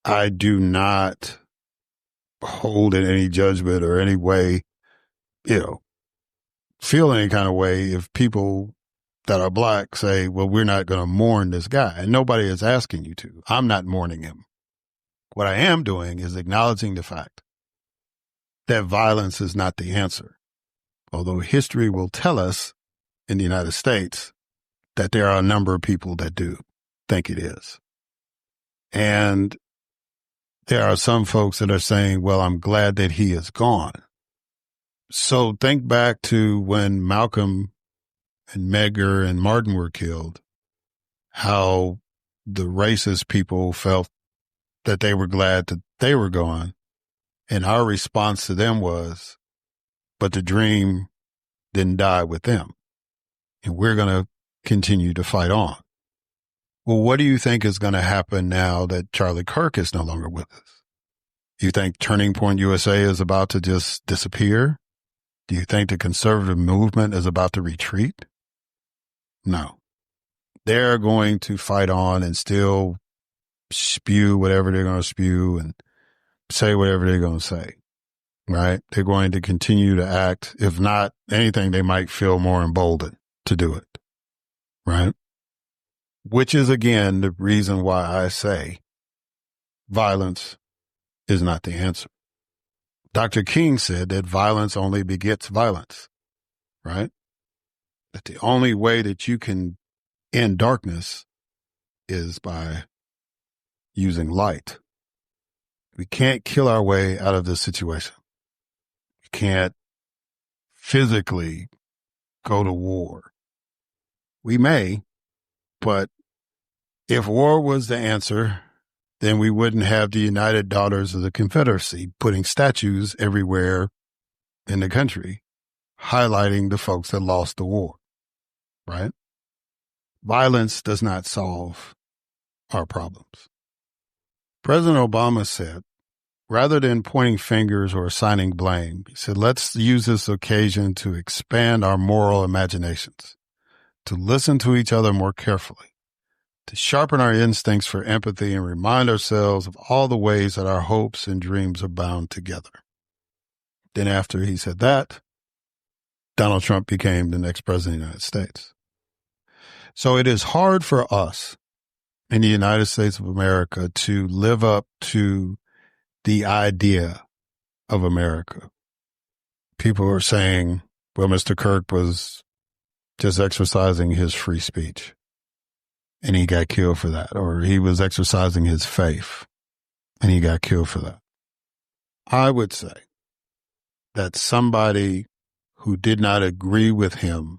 I do not hold in any judgment or any way, feel any kind of way if people that are black say, well, we're not going to mourn this guy. And nobody is asking you to. I'm not mourning him. What I am doing is acknowledging the fact that violence is not the answer. Although history will tell us in the United States that there are a number of people that do think it is. And there are some folks that are saying, well, I'm glad that he is gone. So think back to when Malcolm and Medgar and Martin were killed, how the racist people felt that they were glad that they were gone. And our response to them was, but the dream didn't die with them. And we're going to continue to fight on. Well, what do you think is going to happen now that Charlie Kirk is no longer with us? Do you think Turning Point USA is about to just disappear? Do you think the conservative movement is about to retreat? No. They're going to fight on and still spew whatever they're going to spew and say whatever they're going to say, right? They're going to continue to act. If not anything, they might feel more emboldened to do it, right? Which is, again, the reason why I say violence is not the answer. Dr. King said that violence only begets violence, right? That the only way that you can end darkness is by using light. We can't kill our way out of this situation. We can't physically go to war. We may, but if war was the answer, then we wouldn't have the United Daughters of the Confederacy putting statues everywhere in the country, highlighting the folks that lost the war, right? Violence does not solve our problems. President Obama said, rather than pointing fingers or assigning blame, he said, let's use this occasion to expand our moral imaginations, to listen to each other more carefully, to sharpen our instincts for empathy and remind ourselves of all the ways that our hopes and dreams are bound together. Then after he said that, Donald Trump became the next president of the United States. So it is hard for us in the United States of America to live up to the idea of America. People are saying, well, Mr. Kirk was just exercising his free speech and he got killed for that, or he was exercising his faith and he got killed for that. I would say that somebody who did not agree with him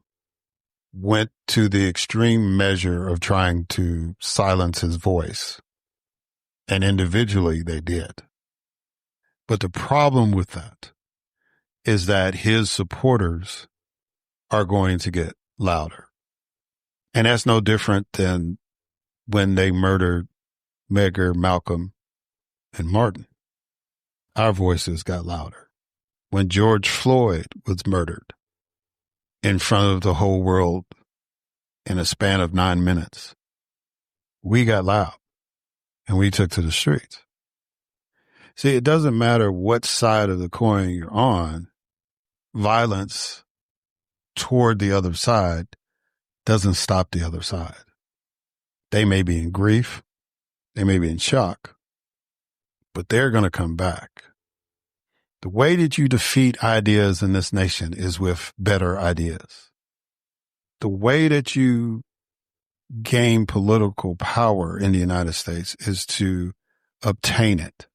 went to the extreme measure of trying to silence his voice. And individually they did. But the problem with that is that his supporters are going to get louder. And that's no different than when they murdered Medgar, Malcolm, and Martin. Our voices got louder. When George Floyd was murdered in front of the whole world in a span of 9 minutes, we got loud and we took to the streets. See, it doesn't matter what side of the coin you're on. Violence toward the other side doesn't stop the other side. They may be in grief. They may be in shock, but they're going to come back. The way that you defeat ideas in this nation is with better ideas. The way that you gain political power in the United States is to obtain it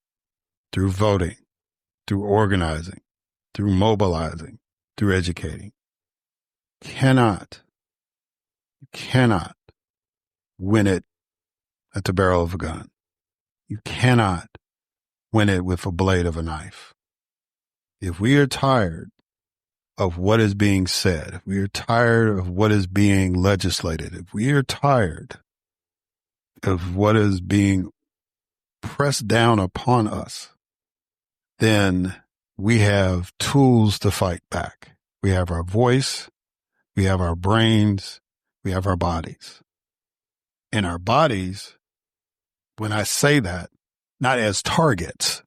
through voting, through organizing, through mobilizing, through educating. You cannot win it at the barrel of a gun. You cannot win it with a blade of a knife. If we are tired of what is being said, if we are tired of what is being legislated, if we are tired of what is being pressed down upon us, then we have tools to fight back. We have our voice, we have our brains, we have our bodies. And our bodies, when I say that, not as targets,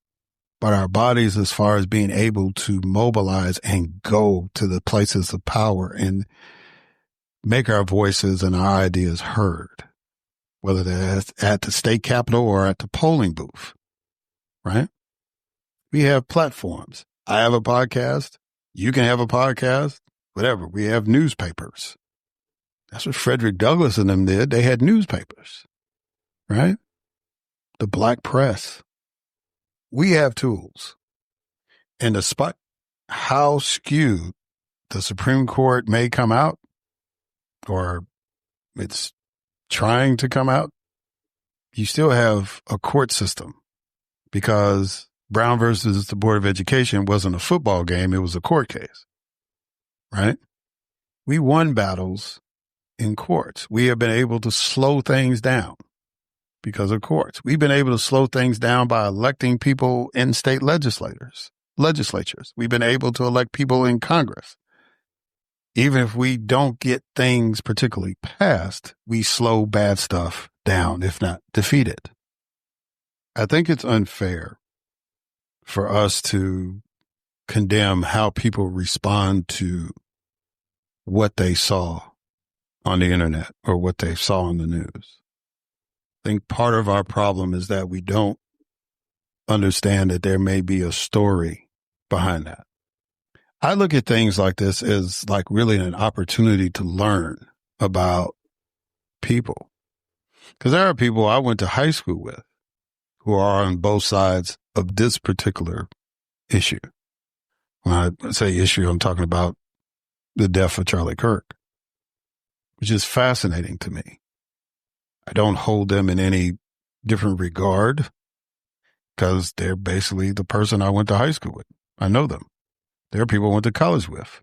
but our bodies as far as being able to mobilize and go to the places of power and make our voices and our ideas heard, whether they're at the state capitol or at the polling booth, right? We have platforms. I have a podcast. You can have a podcast, whatever. We have newspapers. That's what Frederick Douglass and them did. They had newspapers, right? The black press. We have tools. And despite how skewed the Supreme Court may come out, or it's trying to come out, you still have a court system, because Brown versus the Board of Education wasn't a football game. It was a court case, right? We won battles in courts. We have been able to slow things down because of courts. We've been able to slow things down by electing people in state legislatures. We've been able to elect people in Congress. Even if we don't get things particularly passed, we slow bad stuff down, if not defeat it. I think it's unfair for us to condemn how people respond to what they saw on the internet or what they saw on the news. I think part of our problem is that we don't understand that there may be a story behind that. I look at things like this as like really an opportunity to learn about people. Because there are people I went to high school with who are on both sides of this particular issue. When I say issue, I'm talking about the death of Charlie Kirk, which is fascinating to me. I don't hold them in any different regard because they're basically the person I went to high school with. I know them. There are people I went to college with.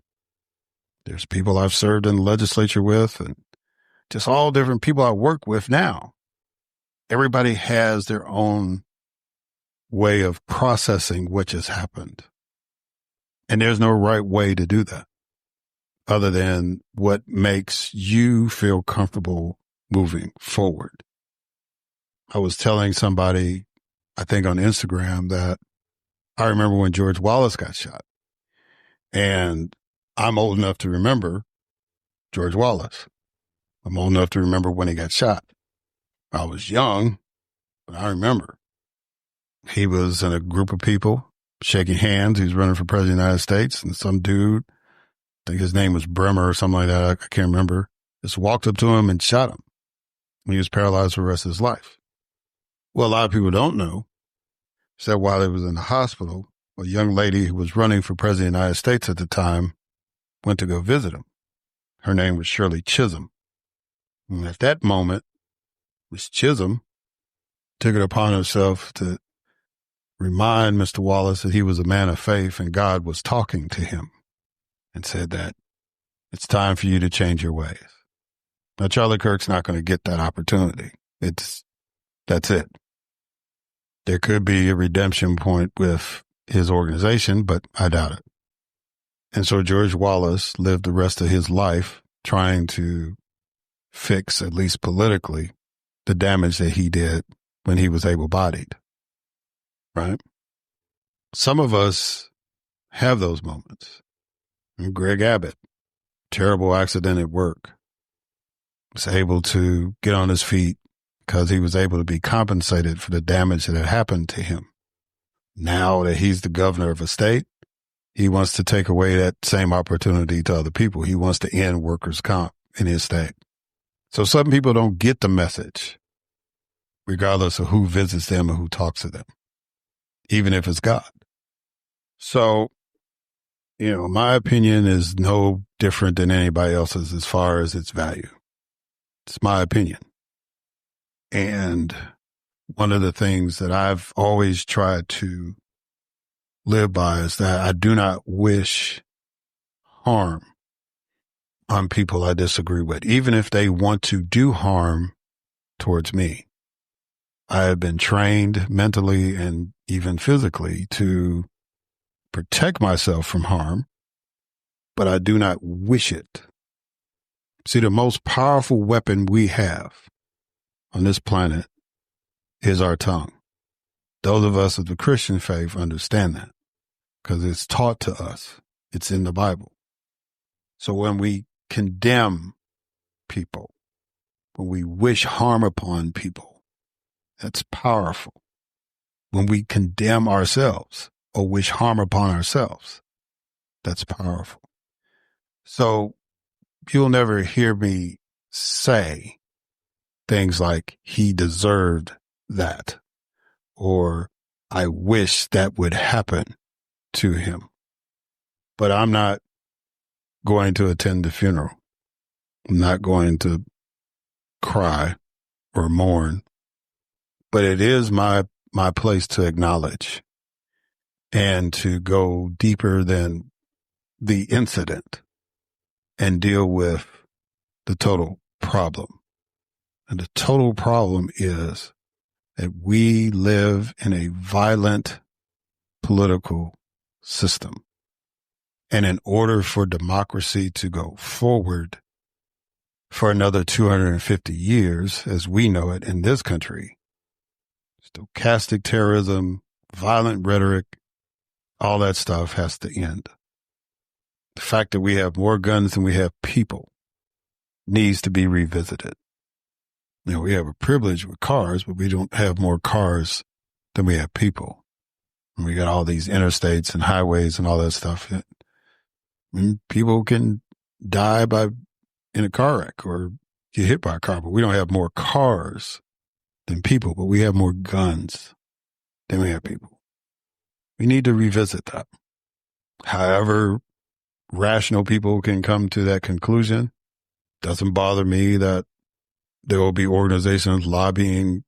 There's people I've served in the legislature with, and just all different people I work with now. Everybody has their own way of processing what just happened. And there's no right way to do that other than what makes you feel comfortable moving forward. I was telling somebody, I think on Instagram, that I remember when George Wallace got shot. And I'm old enough to remember George Wallace. I'm old enough to remember when he got shot. I was young, but I remember. He was in a group of people shaking hands. He was running for president of the United States. And some dude, I think his name was Bremer or something like that, I can't remember, just walked up to him and shot him. He was paralyzed for the rest of his life. Well, a lot of people don't know is that while he was in the hospital, a young lady who was running for president of the United States at the time went to go visit him. Her name was Shirley Chisholm. And at that moment, Miss Chisholm took it upon herself to remind Mr. Wallace that he was a man of faith and God was talking to him and said that it's time for you to change your ways. Now, Charlie Kirk's not going to get that opportunity. That's it. There could be a redemption point with his organization, but I doubt it. And so George Wallace lived the rest of his life trying to fix, at least politically, the damage that he did when he was able-bodied, right? Some of us have those moments. And Greg Abbott terrible accident at work, was able to get on his feet because he was able to be compensated for the damage that had happened to him. Now that he's the governor of a state, he wants to take away that same opportunity to other people. He wants to end workers' comp in his state. So some people don't get the message, regardless of who visits them or who talks to them, even if it's God. So, my opinion is no different than anybody else's as far as its value. It's my opinion. And one of the things that I've always tried to live by is that I do not wish harm on people I disagree with, even if they want to do harm towards me. I have been trained mentally and even physically to protect myself from harm, but I do not wish it. See, the most powerful weapon we have on this planet is our tongue. Those of us of the Christian faith understand that because it's taught to us. It's in the Bible. So when we condemn people, when we wish harm upon people, that's powerful. When we condemn ourselves or wish harm upon ourselves, that's powerful. So you'll never hear me say things like, he deserved that, or I wish that would happen to him. But I'm not going to attend the funeral. I'm not going to cry or mourn. But it is my place to acknowledge and to go deeper than the incident and deal with the total problem. And the total problem is that we live in a violent political system. And in order for democracy to go forward for another 250 years, as we know it in this country, stochastic terrorism, violent rhetoric, all that stuff has to end. The fact that we have more guns than we have people needs to be revisited. We have a privilege with cars, but we don't have more cars than we have people. And we got all these interstates and highways and all that stuff. And people can die in a car wreck or get hit by a car, but we don't have more cars than people, but we have more guns than we have people. We need to revisit that. However rational people can come to that conclusion, doesn't bother me that there will be organizations lobbying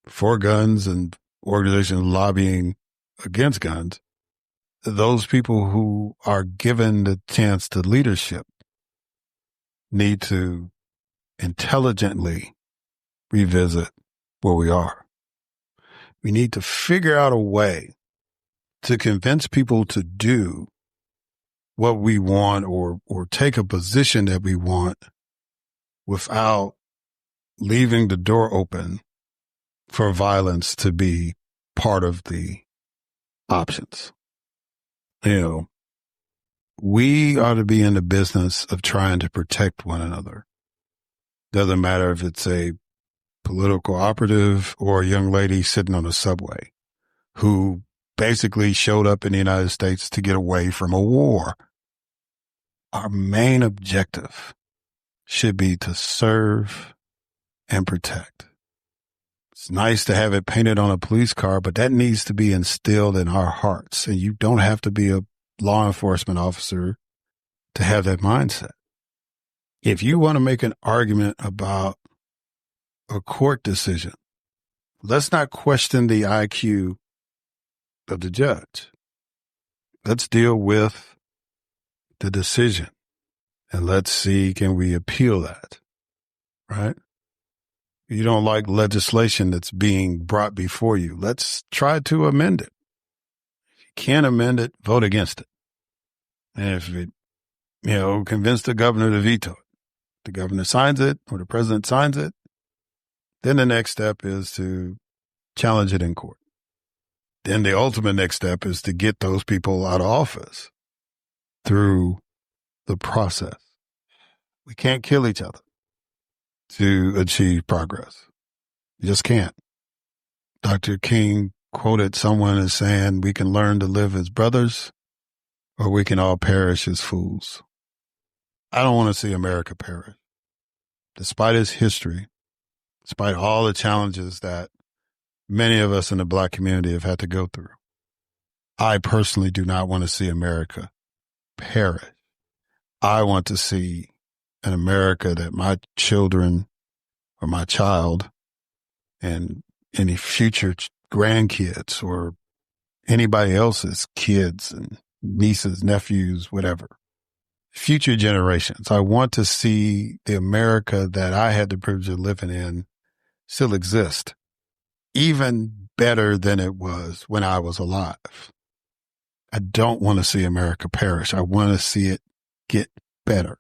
for guns and organizations lobbying against guns. Those people who are given the chance to leadership need to intelligently revisit where we are. We need to figure out a way to convince people to do what we want or take a position that we want without leaving the door open for violence to be part of the options. We ought to be in the business of trying to protect one another. Doesn't matter if it's a political operative or a young lady sitting on a subway who basically showed up in the United States to get away from a war. Our main objective should be to serve and protect. It's nice to have it painted on a police car, but that needs to be instilled in our hearts. And you don't have to be a law enforcement officer to have that mindset. If you want to make an argument about a court decision, let's not question the IQ of the judge. Let's deal with the decision and let's see, can we appeal that, right? You don't like legislation that's being brought before you. Let's try to amend it. If you can't amend it, vote against it. And if it, convince the governor to veto it, the governor signs it or the president signs it, then the next step is to challenge it in court. Then the ultimate next step is to get those people out of office through the process. We can't kill each other to achieve progress. You just can't. Dr. King quoted someone as saying, we can learn to live as brothers or we can all perish as fools. I don't want to see America perish. Despite its history, despite all the challenges that many of us in the Black community have had to go through, I personally do not want to see America perish. I want to see an America that my children or my child and any future grandkids or anybody else's kids and nieces, nephews, whatever, future generations. I want to see the America that I had the privilege of living in still exist, even better than it was when I was alive. I don't want to see America perish. I want to see it get better.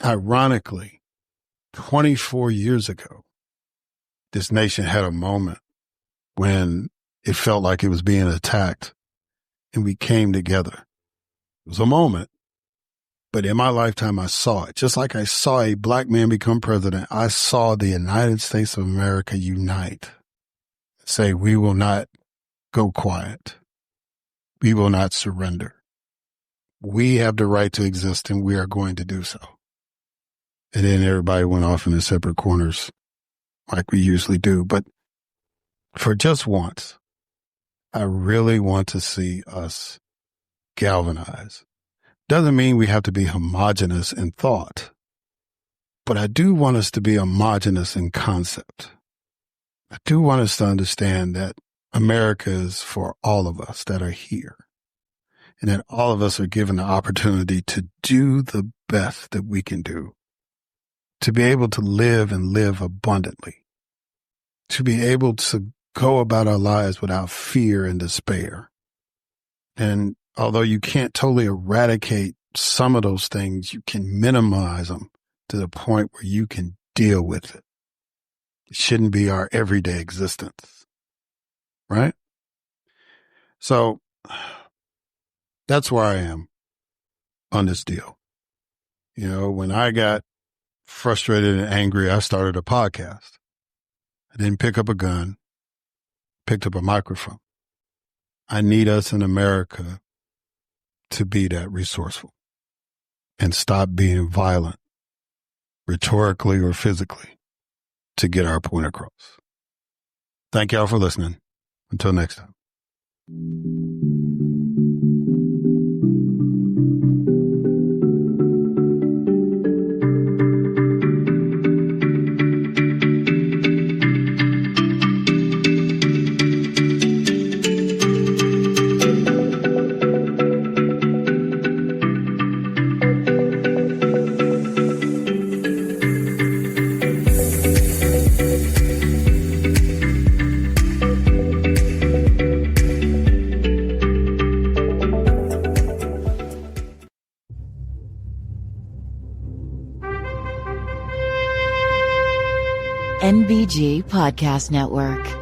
Ironically, 24 years ago, this nation had a moment when it felt like it was being attacked and we came together. It was a moment, but in my lifetime, I saw it. Just like I saw a Black man become president, I saw the United States of America unite, say, we will not go quiet. We will not surrender. We have the right to exist and we are going to do so. And then everybody went off in their separate corners like we usually do. But for just once, I really want to see us galvanize. Doesn't mean we have to be homogenous in thought, but I do want us to be homogenous in concept. I do want us to understand that America is for all of us that are here, and that all of us are given the opportunity to do the best that we can do, to be able to live and live abundantly, to be able to go about our lives without fear and despair. And although you can't totally eradicate some of those things, you can minimize them to the point where you can deal with it. It shouldn't be our everyday existence, right? So that's where I am on this deal. You know, when I got frustrated and angry, I started a podcast. I didn't pick up a gun, picked up a microphone. I need us in America to be that resourceful and stop being violent, rhetorically or physically, to get our point across. Thank y'all for listening. Until next time. NBG Podcast Network.